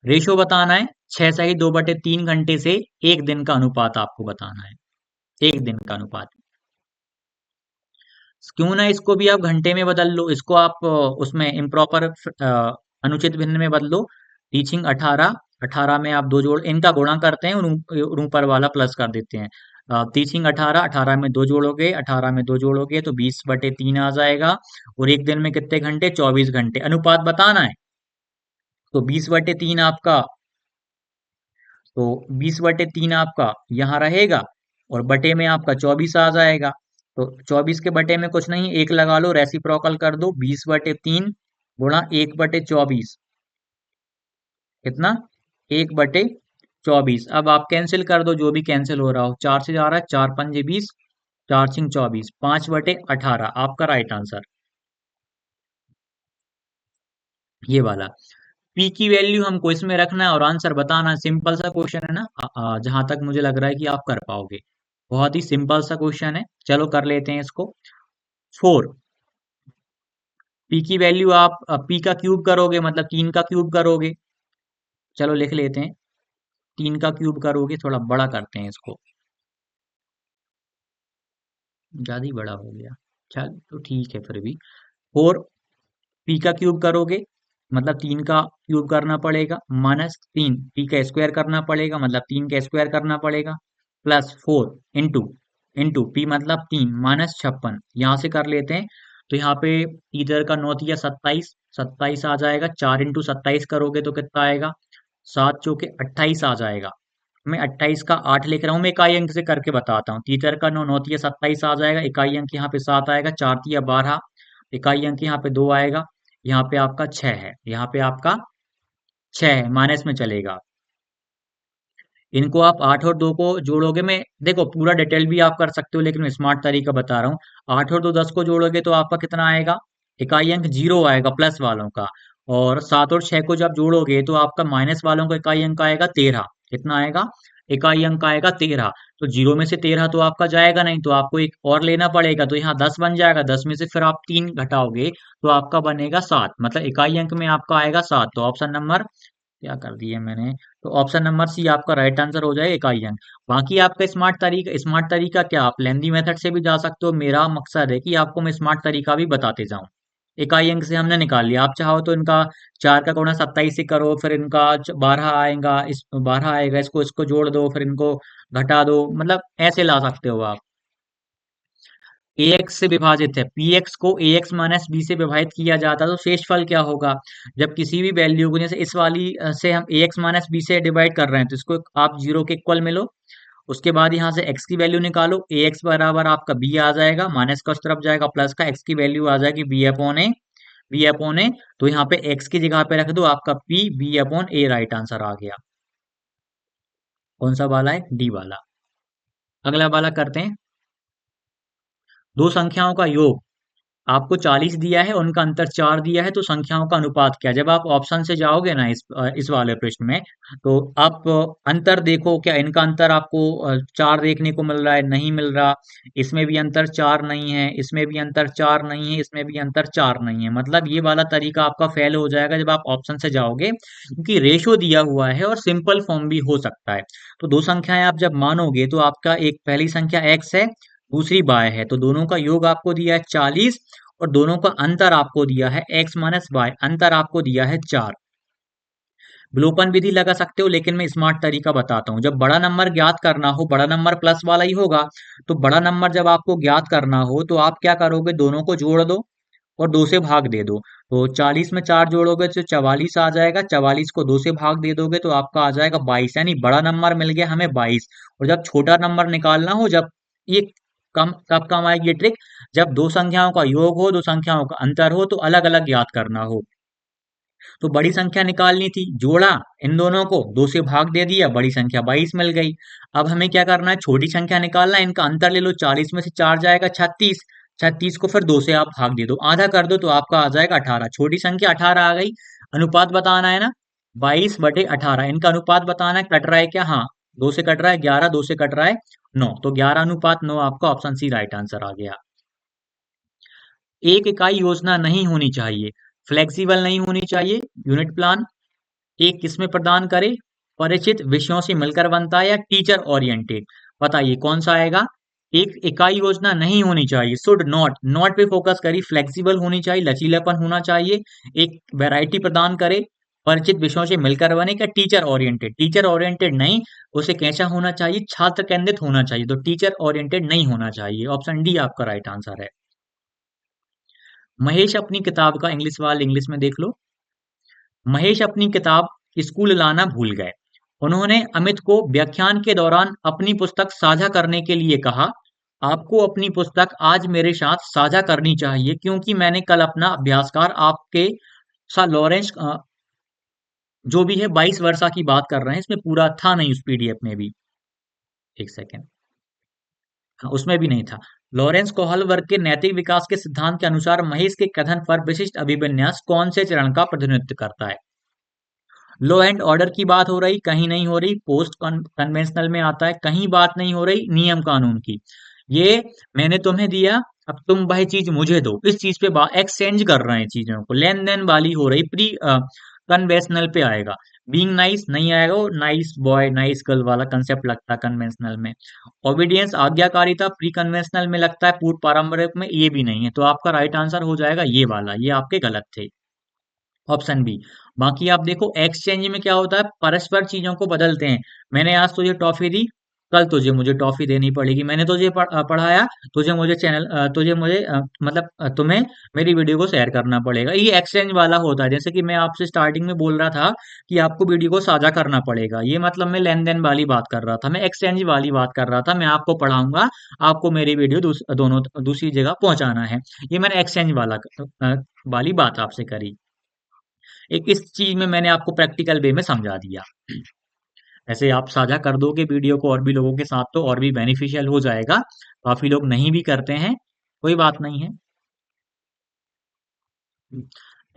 रेशो बताना है, 6 सही 2/3 घंटे से एक दिन का अनुपात आपको बताना है। एक दिन का अनुपात, क्यों ना इसको भी आप घंटे में बदल लो, इसको आप उसमें इम्प्रॉपर अनुचित भिन्न में बदलो। टीचिंग 18, 18 में आप दो जोड़, इनका गुणा करते हैं और और ऊपर वाला प्लस कर देते हैं। टीचिंग 18, 18 में दो जोड़ोगे, 18 में दो जोड़ोगे तो 20/3 आ जाएगा। और एक दिन में कितने घंटे, 24 घंटे। अनुपात बताना है, तो 20/3 आपका, तो 20/3 आपका यहाँ रहेगा, और बटे में आपका 24 आ जाएगा। तो 24 के बटे में कुछ नहीं, एक लगा लो, रेसिप्रोकल कर दो, 20/3 गुणा 1/24, कितना, 1/24। अब आप कैंसिल कर दो जो भी कैंसिल हो रहा हो, 4 से जा रहा है, 4×5 = 20, 4×6 = 24, 5/18 आपका राइट आंसर, ये वाला। पी की वैल्यू हमको इसमें रखना है और आंसर बताना है। सिंपल सा क्वेश्चन है ना, जहां तक मुझे लग रहा है कि आप कर पाओगे। बहुत ही सिंपल सा क्वेश्चन है, चलो कर लेते हैं इसको। 4, पी की वैल्यू आप पी का क्यूब करोगे, मतलब 3 का क्यूब करोगे। चलो लिख लेते हैं, 3 का क्यूब करोगे, थोड़ा बड़ा करते हैं इसको, ज्यादा ही बड़ा हो गया। चल तो ठीक है, फिर भी 4 पी का क्यूब करोगे, मतलब 3 का क्यूब करना पड़ेगा, -3 पी का स्क्वायर करना पड़ेगा, मतलब 3 का स्क्वायर करना पड़ेगा, +4 इंटू, पी मतलब 3, -56, यहाँ से कर लेते हैं। तो यहाँ पे इधर का 9 × 27, 27 आ जाएगा। 4 × 27 करोगे तो कितना आएगा, 7 चौके 28 आ जाएगा। मैं 28 का 8 लिख रहा हूँ, मैं इकाई अंक से करके बताता हूँ। तीतर का 9, 9 × 27 आ जाएगा, इकाई अंक यहाँ पे 7 आएगा, 4 × 12, इकाई अंक यहाँ पे 2 आएगा, यहाँ पे आपका 6 है, यहाँ पे आपका 6 है, माइनस में चलेगा। इनको आप 8 और 2 को जोड़ोगे, मैं देखो पूरा डिटेल भी आप कर सकते हो, लेकिन मैं स्मार्ट तरीका बता रहा हूँ। 8 और 2 10 को जोड़ोगे तो आपका कितना आएगा, इकाई अंक 0 आएगा प्लस वालों का। और 7 और 6 को जब जोड़ोगे तो आपका माइनस वालों का इकाई अंक आएगा 13। कितना आएगा, इकाई अंक आएगा 13। तो 0 में से 13 तो आपका जाएगा नहीं, तो आपको एक और लेना पड़ेगा, तो यहाँ 10 बन जाएगा। 10 में से फिर आप 3 घटाओगे तो आपका बनेगा 7, मतलब इकाई अंक में आपका आएगा 7। तो ऑप्शन नंबर, क्या कर दिया मैंने, तो ऑप्शन नंबर सी आपका राइट आंसर हो जाएगा, इकाई अंक। बाकी आपका स्मार्ट तरीका क्या, आप लेंदी मेथड से भी जा सकते हो। मेरा मकसद है कि आपको मैं स्मार्ट तरीका भी बताते जाऊं। इकाई अंक से हमने निकाल लिया, आप चाहो तो इनका 4 का गुणा 27 से करो, फिर इनका 12 आएगा, इस 12 आएगा, इसको इसको जोड़ दो, फिर इनको घटा दो, मतलब ऐसे ला सकते हो आप। ax से विभाजित है, px को ax बी से विभाजित किया जाता है, तो शेषफल क्या होगा। जब किसी भी वैल्यू को, जैसे इस वाली से हम ax बी से डिवाइड कर रहे हैं, तो इसको आप 0 के इक्वल में लो। उसके बाद यहाँ से x की वैल्यू निकालो, ax बराबर आपका b आ जाएगा, माइनस का उस तरफ जाएगा, प्लस का x की वैल्यू आ जाएगी b/a। तो यहाँ पे x की जगह पे रख दो आपका p, b/a, राइट आंसर आ गया। कौन सा वाला है? डी वाला। अगला वाला करते हैं। दो संख्याओं का योग, आपको 40 दिया है, उनका अंतर 4 दिया है, तो संख्याओं का अनुपात क्या है? जब आप ऑप्शन से जाओगे ना इस वाले प्रश्न में, तो आप अंतर देखो, क्या इनका अंतर आपको 4 देखने को मिल रहा है? नहीं मिल रहा। इसमें भी अंतर 4 नहीं है, इसमें भी अंतर 4 नहीं है, इसमें भी अंतर 4 नहीं है। मतलब ये वाला तरीका आपका फेल हो जाएगा जब आप ऑप्शन से जाओगे, क्योंकि रेशो दिया हुआ है और सिंपल फॉर्म भी हो सकता है। तो दो संख्याएं आप जब मानोगे, तो आपका एक पहली संख्या x है, दूसरी y है, तो दोनों का योग आपको दिया है 40, और दोनों का अंतर आपको दिया है x माइनस वाई, अंतर आपको दिया है 4। विलोपन विधि लगा सकते हो, लेकिन मैं स्मार्ट तरीका बताता हूँ। जब बड़ा नंबर ज्ञात करना हो, बड़ा नंबर प्लस वाला ही होगा, तो बड़ा नंबर जब आपको ज्ञात करना हो, तो आप क्या करोगे? दोनों को जोड़ दो और 2 से भाग दे दो। तो 40 में 4 जोड़ोगे तो 44 आ जाएगा, 44 को 2 से भाग दे दोगे तो आपका आ जाएगा 22, यानी बड़ा नंबर मिल गया हमें 22। और जब छोटा नंबर निकालना हो, जब ये कम कब काम आएगी ये ट्रिक? जब दो संख्याओं का योग हो, दो संख्याओं का अंतर हो, तो अलग अलग ज्ञात करना हो। तो बड़ी संख्या निकालनी थी, जोड़ा इन दोनों को, 2 से भाग दे दिया, बड़ी संख्या 22 मिल गई। अब हमें क्या करना है? छोटी संख्या निकालना है, इनका अंतर ले लो, 40 में से 4 जाएगा 36, 36 को फिर 2 से आप भाग दे दो, आधा कर दो, तो आपका आ जाएगा 18। छोटी संख्या 18 आ गई। अनुपात बताना है ना, 22/18, इनका अनुपात बताना है। कट रहा है क्या? हाँ, 2 से कट रहा है 11, 2 से कट रहा है 9, तो 11:9 आपका ऑप्शन सी राइट आंसर आ गया। एक इकाई योजना नहीं होनी चाहिए, फ्लेक्सिबल नहीं होनी चाहिए, यूनिट प्लान। एक किसमें प्रदान करे? परिचित विषयों से मिलकर बनता है या टीचर ओरिएंटेड? बताइए कौन सा आएगा? एक इकाई योजना नहीं होनी चाहिए, शुड नॉट, नॉट पे फोकस करी, फ्लेक्सिबल होनी चाहिए, लचीलापन होना चाहिए, एक वैरायटी प्रदान करे, परिचित विषयों से मिलकर बने, क्या टीचर ओरिएंटेड? टीचर ओरिएंटेड नहीं, उसे कैसा होना चाहिए? छात्र केंद्रित होना चाहिए, तो टीचर ओरिएंटेड नहीं होना चाहिए। ऑप्शन डी आपका राइट आंसर है। महेश अपनी किताब का इंग्लिश वाला इंग्लिश में देख लो। महेश अपनी किताब स्कूल लाना भूल गए। उन्होंने अमित को व्याख्यान के दौरान अपनी पुस्तक साझा करने के लिए कहा। आपको अपनी पुस्तक आज मेरे साथ साझा करनी चाहिए, क्योंकि मैंने कल अपना अभ्यासकार आपके साथ लॉरेंस जो भी है 22 वर्षा की बात कर रहे हैं, इसमें पूरा था नहीं उस पीडीएफ में भी। एक सेकेंड। हाँ, उसमें भी नहीं था। लॉरेंस कोहलवर्ग के नैतिक विकास के सिद्धांत के अनुसार महेश के कथन पर विशिष्ट अभिविन्यास कौन से चरण का प्रतिनिधित्व करता है? लॉ एंड ऑर्डर की बात हो रही, कहीं नहीं हो रही। पोस्ट कन्वेंशनल में आता है, कहीं बात नहीं हो रही नियम कानून की। ये मैंने तुम्हें दिया, अब तुम वह चीज मुझे दो, इस चीज पे एक्सचेंज कर रहे हैं चीजों को, लेन देन वाली हो रही। प्री कन्वेंशनल पे आएगा। बीइंग नाइस नहीं आएगा, वो नाइस बॉय नाइस गर्ल वाला कंसेप्ट लगता है कन्वेंशनल में। ओबीडियंस आज्ञाकारिता प्री कन्वेंशनल में लगता है, पूर्व पारंपरिक में ये भी नहीं है, तो आपका राइट आंसर हो जाएगा ये वाला, ये आपके गलत थे। Option B. बाकी आप देखो, एक्सचेंज में क्या होता है? परस्पर चीजों को बदलते हैं। मैंने आज तुझे टॉफी दी, कल तुझे मुझे टॉफी देनी पड़ेगी। मैंने तुझे पढ़ाया, तुझे मुझे तुझे मुझे मतलब तुम्हें मेरी वीडियो को शेयर करना पड़ेगा। ये एक्सचेंज वाला होता है। जैसे कि मैं आपसे स्टार्टिंग में बोल रहा था कि आपको वीडियो को साझा करना पड़ेगा, ये मतलब मैं लेन देन वाली बात कर रहा था, मैं एक्सचेंज वाली बात कर रहा था। मैं आपको पढ़ाऊंगा, आपको मेरी वीडियो दोनों दूसरी जगह पहुंचाना है। ये मैंने एक्सचेंज वाली बात आपसे करी। एक इस चीज में मैंने आपको प्रैक्टिकल वे में समझा दिया। ऐसे आप साझा कर दोगे वीडियो को और भी लोगों के साथ, तो और भी बेनिफिशियल हो जाएगा। काफी लोग नहीं भी करते हैं, कोई बात नहीं है।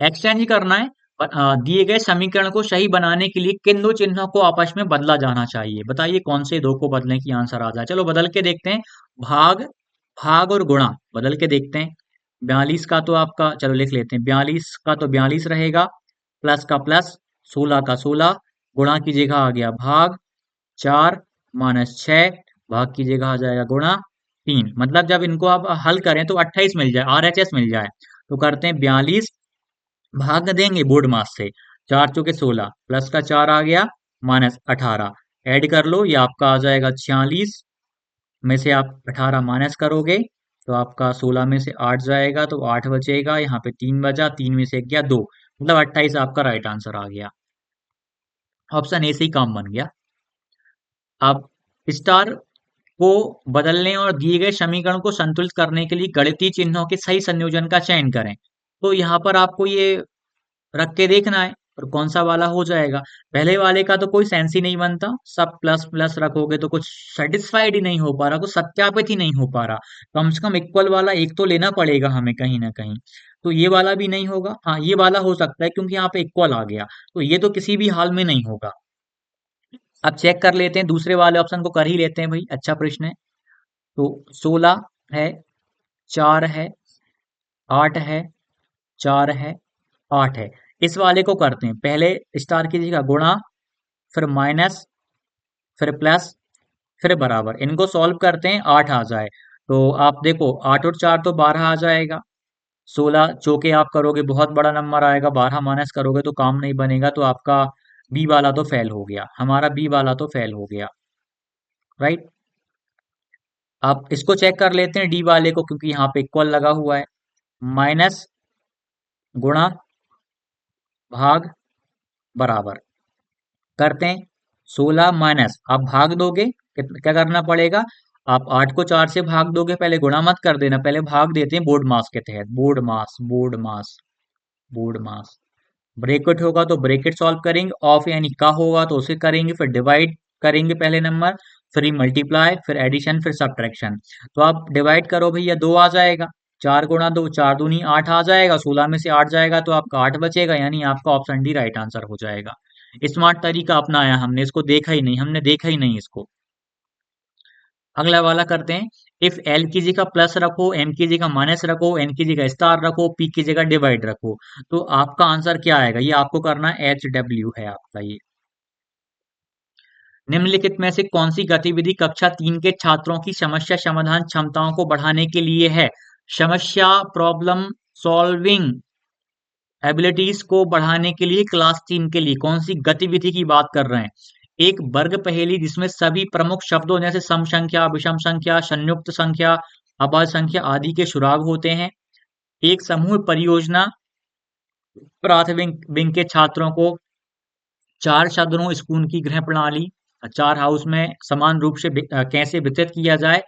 एक्सचेंज ही करना है। पर दिए गए समीकरण को सही बनाने के लिए किन दो चिन्हों को आपस में बदला जाना चाहिए? बताइए कौन से दो को बदलने की आंसर आ जाए। चलो बदल के देखते हैं। भाग, भाग और गुणा बदल के देखते हैं। 42 का तो आपका, चलो लिख लेते हैं, 42 का तो 42 रहेगा, प्लस का प्लस, 16 का 16, गुणा की जगह आ गया भाग, 4 माइनस 6, भाग की जगह आ जाएगा गुणा 3। मतलब जब इनको आप हल करें तो 28 मिल जाए, आरएचएस मिल जाए। तो करते हैं 42, भाग देंगे बोर्ड मास से, 4 चौके 16, प्लस का 4 आ गया, माइनस 18, ऐड कर लो, ये आपका आ जाएगा 46 में से आप 18 माइनस करोगे, तो आपका 16 में से 8 जाएगा, तो 8 बचेगा, यहाँ पे 3 बचा, 3 में से गया 2, मतलब 28 आपका राइट आंसर आ गया। ऑप्शन ए से ही काम बन गया। अब स्टार को बदलने और दिए गए समीकरण को संतुलित करने के लिए गणितीय चिन्हों के सही संयोजन का चयन करें। तो यहाँ पर आपको ये रख के देखना है। और कौन सा वाला हो जाएगा? पहले वाले का तो कोई सेंस ही नहीं बनता, सब प्लस प्लस रखोगे तो कुछ सेटिस्फाइड ही नहीं हो पा रहा, कुछ सत्यापित ही नहीं हो पा रहा। कम से कम इक्वल वाला एक तो लेना पड़ेगा हमें कहीं ना कहीं। तो ये वाला भी नहीं होगा, हाँ ये वाला हो सकता है क्योंकि यहाँ पे इक्वल आ गया। तो ये तो किसी भी हाल में नहीं होगा। अब चेक कर लेते हैं, दूसरे वाले ऑप्शन को कर ही लेते हैं भाई, अच्छा प्रश्न है। तो 16 है, 4 है, 8 है, 4 है, 8 है। इस वाले को करते हैं, पहले स्टार कीजिएगा गुणा, फिर माइनस, फिर प्लस, फिर बराबर। इनको सॉल्व करते हैं, 8 आ जाए। तो आप देखो 8 और 4 तो 12 आ जाएगा। 16 चौके आप करोगे बहुत बड़ा नंबर आएगा, 12 माइनस करोगे तो काम नहीं बनेगा, तो आपका बी वाला तो फेल हो गया, हमारा बी वाला तो फेल हो गया, राइट। आप इसको चेक कर लेते हैं डी वाले को, क्योंकि यहाँ पे इक्वल लगा हुआ है। माइनस, गुणा, भाग, बराबर करते हैं। 16 माइनस, आप भाग दोगे, क्या करना पड़ेगा? आप 8 को 4 से भाग दोगे, पहले गुणा मत कर देना, पहले भाग देते हैं बोर्ड मास के तहत। बोर्ड मास, बोर्ड मास, बोर्ड मास। ब्रैकेट होगा तो ब्रैकेट सॉल्व करेंगे, ऑफ यानी का होगा तो उसे करेंगे, फिर डिवाइड करेंगे पहले नंबर, फिर मल्टीप्लाई, फिर एडिशन, फिर सब्ट्रैक्शन। तो आप डिवाइड करो भैया, 2 आ जाएगा। 4 गुणा 2, 4 दूनी 8 आ जाएगा, 16 में से 8 जाएगा तो आपका 8 बचेगा, यानी आपका ऑप्शन डी राइट आंसर हो जाएगा। स्मार्ट तरीका अपनाया हमने, इसको देखा ही नहीं, हमने देखा ही नहीं इसको। अगला वाला करते हैं। इफ एल की जगह प्लस रखो, एम की जगह माइनस रखो, एन की जगह स्टार रखो, पी की जगह डिवाइड रखो, तो आपका आंसर क्या आएगा? ये आपको करना है, एच डब्ल्यू है आपका ये। निम्नलिखित में से कौन सी गतिविधि कक्षा 3 के छात्रों की समस्या समाधान क्षमताओं को बढ़ाने के लिए है? समस्या, प्रॉब्लम सॉल्विंग एबिलिटीज को बढ़ाने के लिए क्लास 3 के लिए कौन सी गतिविधि की बात कर रहे हैं? एक वर्ग पहेली जिसमें सभी प्रमुख शब्दों जैसे सम संख्या, विषम संख्या, संयुक्त संख्या, अभाज्य संख्या आदि के सुराग होते हैं। एक समूह परियोजना, प्राथमिक विंग के छात्रों को 4 शतरों स्कूल की गृह प्रणाली 4 हाउस में समान रूप से कैसे वितरित किया जाए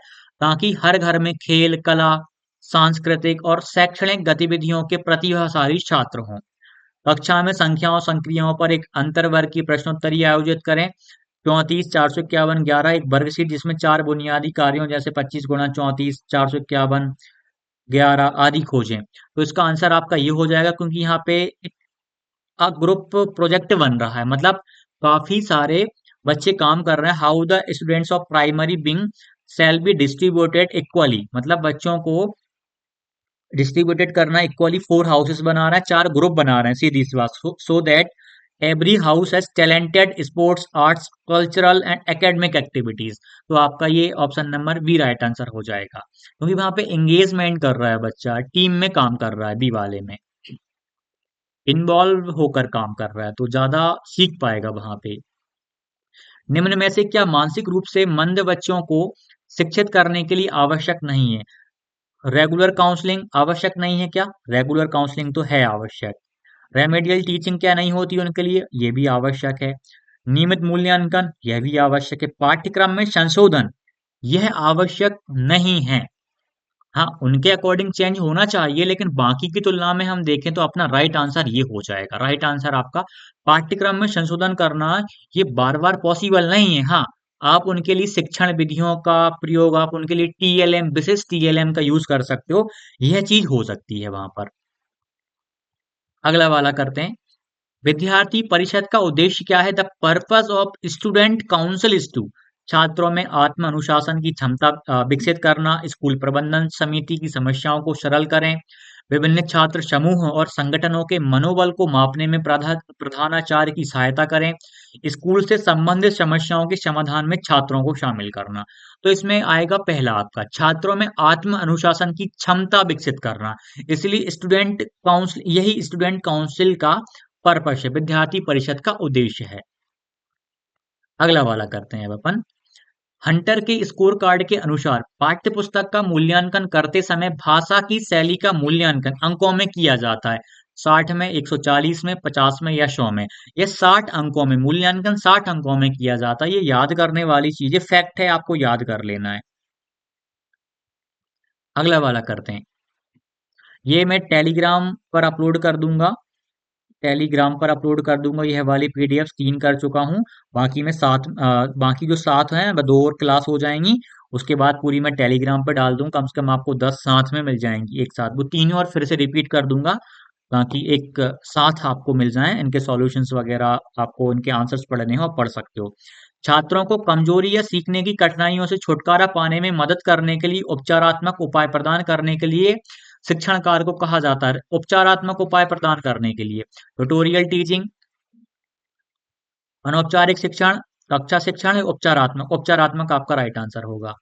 ताकि हर घर में खेल, कला, सांस्कृतिक और शैक्षणिक गतिविधियों के प्रतिभाशाली छात्र हों। कक्षा में संख्याओं संक्रियाओं पर एक अंतर्वर्गीय प्रश्नोत्तरी आयोजित करें। 34, 451, 11 एक वर्गशीट जिसमें 4 बुनियादी कार्यों जैसे 25 गुणा 34, 451, 11 आदि खोजें। तो इसका आंसर आपका ये हो जाएगा, क्योंकि यहाँ पे ग्रुप प्रोजेक्ट बन रहा है, मतलब काफी सारे बच्चे काम कर रहे हैं। How the students of primary wing shall be distributed equally, मतलब बच्चों को डिस्ट्रीब्यूटेड करना इक्वली। 4 हाउसेस बना रहा है, 4 ग्रुप बना रहे हैं, सीधी सी बात। So that every house has talented sports, arts, cultural and academic activities. तो आपका ये option number B right answer हो जाएगा, क्योंकि वहां पे एंगेजमेंट कर रहा है बच्चा, टीम में काम कर रहा है, बी वाले में इन्वॉल्व होकर काम कर रहा है, तो ज्यादा सीख पाएगा वहां पे। निम्न में से क्या मानसिक रूप से मंद बच्चों को शिक्षित करने के लिए आवश्यक नहीं है? रेगुलर काउंसलिंग आवश्यक नहीं है क्या? रेगुलर काउंसलिंग तो है आवश्यक। रेमेडियल टीचिंग क्या नहीं होती उनके लिए? ये भी आवश्यक है। नियमित मूल्यांकन, यह भी आवश्यक है। पाठ्यक्रम में संशोधन, यह आवश्यक नहीं है। हाँ, उनके अकॉर्डिंग चेंज होना चाहिए, लेकिन बाकी की तुलना में हम देखें तो अपना राइट आंसर ये हो जाएगा। राइट आंसर आपका पाठ्यक्रम में संशोधन करना ये बार बार पॉसिबल नहीं है। हाँ, आप उनके लिए शिक्षण विधियों का प्रयोग, आप उनके लिए टीएलएम, विशिष्ट टीएलएम का यूज कर सकते हो, यह चीज हो सकती है वहां पर। अगला वाला करते हैं। विद्यार्थी परिषद का उद्देश्य क्या है? The purpose of student council is to, छात्रों में आत्म अनुशासन की क्षमता विकसित करना, स्कूल प्रबंधन समिति की समस्याओं को सरल करें, विभिन्न छात्र समूहों और संगठनों के मनोबल को मापने में प्रधानाचार्य की सहायता करें, स्कूल से संबंधित समस्याओं के समाधान में छात्रों को शामिल करना। तो इसमें आएगा पहला आपका, छात्रों में आत्म अनुशासन की क्षमता विकसित करना। इसलिए स्टूडेंट काउंसिल, यही स्टूडेंट काउंसिल का पर्पस है, विद्यार्थी परिषद का उद्देश्य है। अगला वाला करते हैं अब अपन। हंटर के स्कोर कार्ड के अनुसार पाठ्य पुस्तक का मूल्यांकन करते समय भाषा की शैली का मूल्यांकन अंकों में किया जाता है। 60 में, 140 में, 50 में या 100 में। यह 60 अंकों में मूल्यांकन, 60 अंकों में किया जाता है। ये याद करने वाली चीज है, फैक्ट है, आपको याद कर लेना है। अगला वाला करते हैं। ये मैं टेलीग्राम पर अपलोड कर दूंगा, टेलीग्राम पर अपलोड कर दूंगा। यह वाली पीडीएफ 3 कर चुका हूँ। बाकी मैं सात बाकी जो 7 हैं वह 2 और क्लास हो जाएंगी। उसके बाद पूरी मैं टेलीग्राम पर डाल दूँ, कम से कम आपको 10 साथ में मिल जाएंगी एक साथ। वो तीनों और फिर से रिपीट कर दूंगा ताकि एक साथ आपको मिल जाएं। इनके सॉल्यूशंस वगैरह आपको इनके आंसर्स पढ़ने हो, आप पढ़ सकते हो। छात्रों को कमजोरी या सीखने की कठिनाइयों से छुटकारा पाने में मदद करने के लिए उपचारात्मक उपाय प्रदान करने के लिए शिक्षण कार्य को कहा जाता है। उपचारात्मक उपाय प्रदान करने के लिए ट्यूटोरियल टीचिंग, अनौपचारिक शिक्षण, कक्षा शिक्षण, उपचारात्मक। उपचारात्मक आपका राइट आंसर होगा।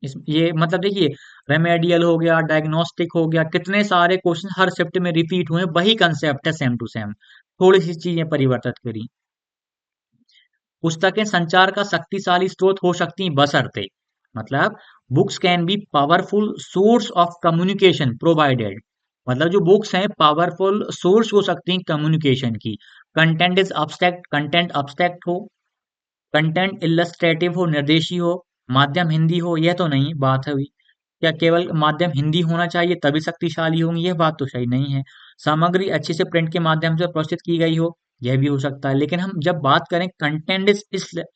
इस ये मतलब देखिए, रेमेडियल हो गया, डायग्नोस्टिक हो गया, कितने सारे क्वेश्चन हर शिफ्ट में रिपीट हुए, वही कंसेप्ट है सेम टू सेम, थोड़ी सी चीजें परिवर्तित करी। पुस्तकें संचार का शक्तिशाली स्रोत हो सकती हैं बशर्ते, मतलब books can be powerful source of communication provided, मतलब जो बुक्स हैं पावरफुल सोर्स हो सकती हैं कम्युनिकेशन की। Content is abstract, content abstract हो। कंटेंट इलस्ट्रेटिव हो, निर्देशी हो। माध्यम हिंदी हो, यह तो नहीं बात है हुई। क्या केवल माध्यम हिंदी होना चाहिए तभी शक्तिशाली होंगी? यह बात तो सही नहीं है। सामग्री अच्छी से प्रिंट के माध्यम से प्रस्तुत की गई हो, यह भी हो सकता है। लेकिन हम जब बात करें कंटेंट इज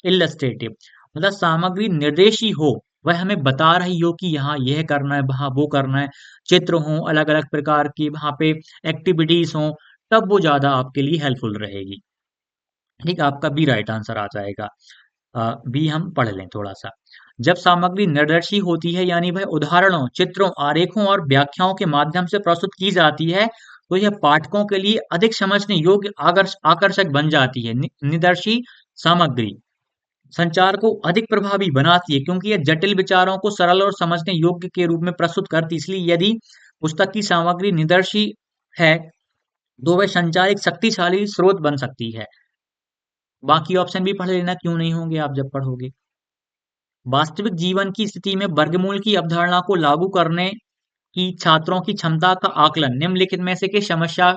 इलस्ट्रेटिव, मतलब सामग्री निर्देशी हो, वह हमें बता रही हो कि यहाँ यह करना है, वहाँ वो करना है। चित्र हो अलग अलग प्रकार की, वहाँ पे एक्टिविटीज हो, तब वो ज्यादा आपके लिए हेल्पफुल रहेगी। ठीक, आपका बी राइट आंसर आ जाएगा। बी हम पढ़ लें थोड़ा सा। जब सामग्री निर्दर्शी होती है, यानी वह उदाहरणों, चित्रों, आरेखों और व्याख्याओं के माध्यम से प्रस्तुत की जाती है, तो यह पाठकों के लिए अधिक समझने योग्य, आकर्षक बन जाती है। निदर्शी सामग्री संचार को अधिक प्रभावी बनाती है, क्योंकि यह जटिल विचारों को सरल और समझने योग्य के रूप में प्रस्तुत करती है। इसलिए यदि पुस्तक की सामग्री निदर्शी है, तो वह संचार एक शक्तिशाली स्रोत बन सकती है। बाकी ऑप्शन भी पढ़ लेना, क्यों नहीं होंगे आप जब पढ़ोगे। वास्तविक जीवन की स्थिति में वर्गमूल की अवधारणा को लागू करने की छात्रों की क्षमता का आकलन निम्नलिखित में से किस समस्या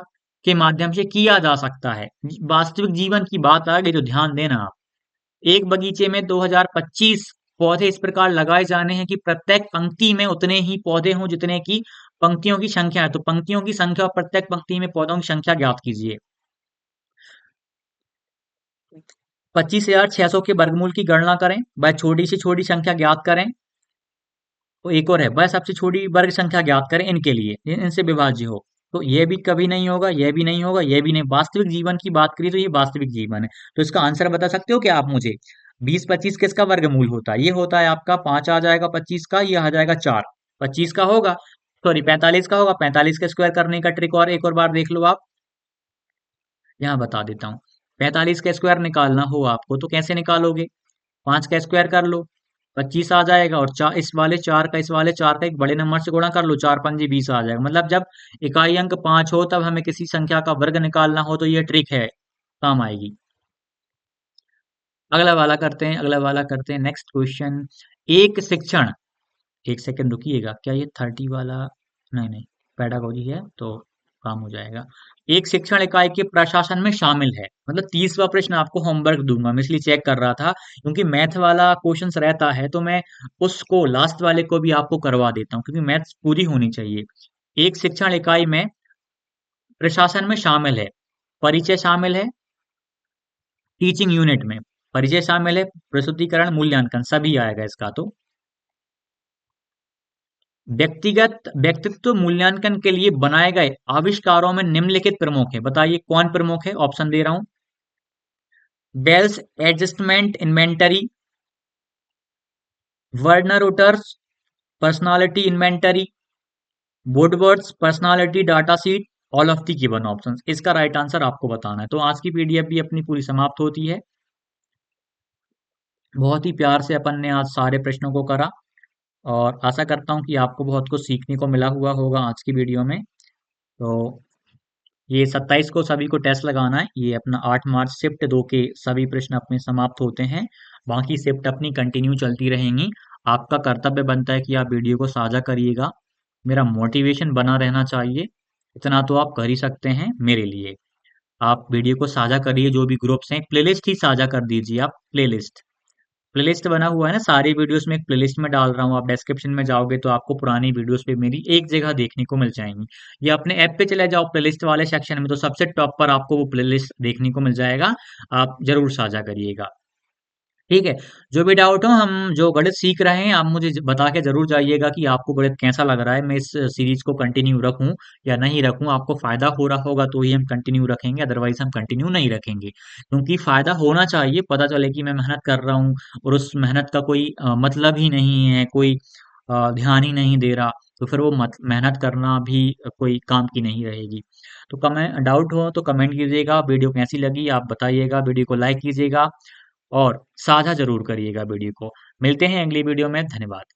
के माध्यम से किया जा सकता है? वास्तविक जीवन की बात आ गई तो ध्यान देना आप। एक बगीचे में 2025 पौधे इस प्रकार लगाए जाने हैं कि प्रत्येक पंक्ति में उतने ही पौधे हों जितने की पंक्तियों की संख्या है। तो पंक्तियों की संख्या और प्रत्येक पंक्ति में पौधों की संख्या ज्ञात कीजिए। 25,600 के वर्गमूल की गणना करें, वह छोटी से छोटी संख्या ज्ञात करें। तो एक और है, वह सबसे छोटी वर्ग संख्या ज्ञात करें इनके लिए, इनसे विभाज्य हो। तो ये भी कभी नहीं होगा, यह भी नहीं होगा, यह भी नहीं। वास्तविक जीवन की बात करिए तो ये वास्तविक जीवन है। तो इसका आंसर बता सकते हो क्या आप मुझे? 20-25 किसका वर्गमूल होता है? ये होता है आपका 5 आ जाएगा 25 का, ये आ जाएगा 4। 25 का होगा, सॉरी 45 का होगा। 45 का स्क्वायर करने का ट्रिक और एक और बार देख लो आप। यहाँ बता देता हूँ। 45 का स्क्वायर निकालना हो आपको तो कैसे निकालोगे? 5 का स्क्वायर कर लो, 25 आ जाएगा। और चार, इस वाले चार का एक बड़े नंबर से गुणा कर लो, 4 पंजे 20 आ जाएगा। मतलब जब इकाई अंक 5 हो तब हमें किसी संख्या का वर्ग निकालना हो तो ये ट्रिक है, काम आएगी। अगला वाला करते हैं नेक्स्ट क्वेश्चन। एक शिक्षण, एक सेकंड रुकिएगा, क्या ये 30 वाला? नहीं नहीं, पेडागोजी है तो काम हो जाएगा। एक शिक्षण इकाई के प्रशासन में शामिल है, मतलब 30वां प्रश्न आपको होमवर्क दूंगा, मैं इसलिए चेक कर रहा था क्योंकि मैथ वाला क्वेश्चंस रहता है तो मैं उसको लास्ट वाले को भी आपको करवा देता हूँ, क्योंकि मैथ्स पूरी होनी चाहिए। एक शिक्षण इकाई में प्रशासन में शामिल है, परिचय शामिल है, टीचिंग यूनिट में परिचय शामिल है, प्रस्तुतिकरण, मूल्यांकन सभी आएगा इसका। तो व्यक्तिगत व्यक्तित्व मूल्यांकन के लिए बनाए गए आविष्कारों में निम्नलिखित प्रमुख है, बताइए कौन प्रमुख है? ऑप्शन दे रहा हूं। Bell's adjustment inventory, Werner Utter's personality inventory, Woodworth's personality data sheet, all of the given options. इसका राइट आंसर आपको बताना है। तो आज की पीडीएफ भी अपनी पूरी समाप्त होती है। बहुत ही प्यार से अपन ने आज सारे प्रश्नों को करा और आशा करता हूँ कि आपको बहुत कुछ सीखने को मिला हुआ होगा आज की वीडियो में। तो ये 27 को सभी को टेस्ट लगाना है। ये अपना 8 मार्च शिफ्ट 2 के सभी प्रश्न अपने समाप्त होते हैं। बाकी शिफ्ट अपनी कंटिन्यू चलती रहेंगी। आपका कर्तव्य बनता है कि आप वीडियो को साझा करिएगा। मेरा मोटिवेशन बना रहना चाहिए, इतना तो आप कर ही सकते हैं मेरे लिए। आप वीडियो को साझा करिए, जो भी ग्रुप्स हैं, प्लेलिस्ट ही साझा कर दीजिए आप, प्लेलिस्ट। प्लेलिस्ट बना हुआ है ना, सारी वीडियोस में एक प्लेलिस्ट में डाल रहा हूँ। आप डिस्क्रिप्शन में जाओगे तो आपको पुरानी वीडियोस पे मेरी एक जगह देखने को मिल जाएंगी। या अपने ऐप पे चले जाओ प्लेलिस्ट वाले सेक्शन में, तो सबसे टॉप पर आपको वो प्लेलिस्ट देखने को मिल जाएगा। आप जरूर साझा करिएगा। ठीक है। जो भी डाउट हो, हम जो गणित सीख रहे हैं, आप मुझे बता के जरूर जाइएगा कि आपको गणित कैसा लग रहा है। मैं इस सीरीज को कंटिन्यू रखूं या नहीं रखूं। आपको फायदा हो रहा होगा तो ही हम कंटिन्यू रखेंगे, अदरवाइज हम कंटिन्यू नहीं रखेंगे। क्योंकि फायदा होना चाहिए, पता चले कि मैं मेहनत कर रहा हूँ और उस मेहनत का कोई मतलब ही नहीं है, कोई ध्यान ही नहीं दे रहा, तो फिर वो मेहनत करना भी कोई काम की नहीं रहेगी। तो कमेंट डाउट हो तो कमेंट कीजिएगा। वीडियो कैसी लगी आप बताइएगा। वीडियो को लाइक कीजिएगा और साझा जरूर करिएगा वीडियो को। मिलते हैं अगली वीडियो में। धन्यवाद।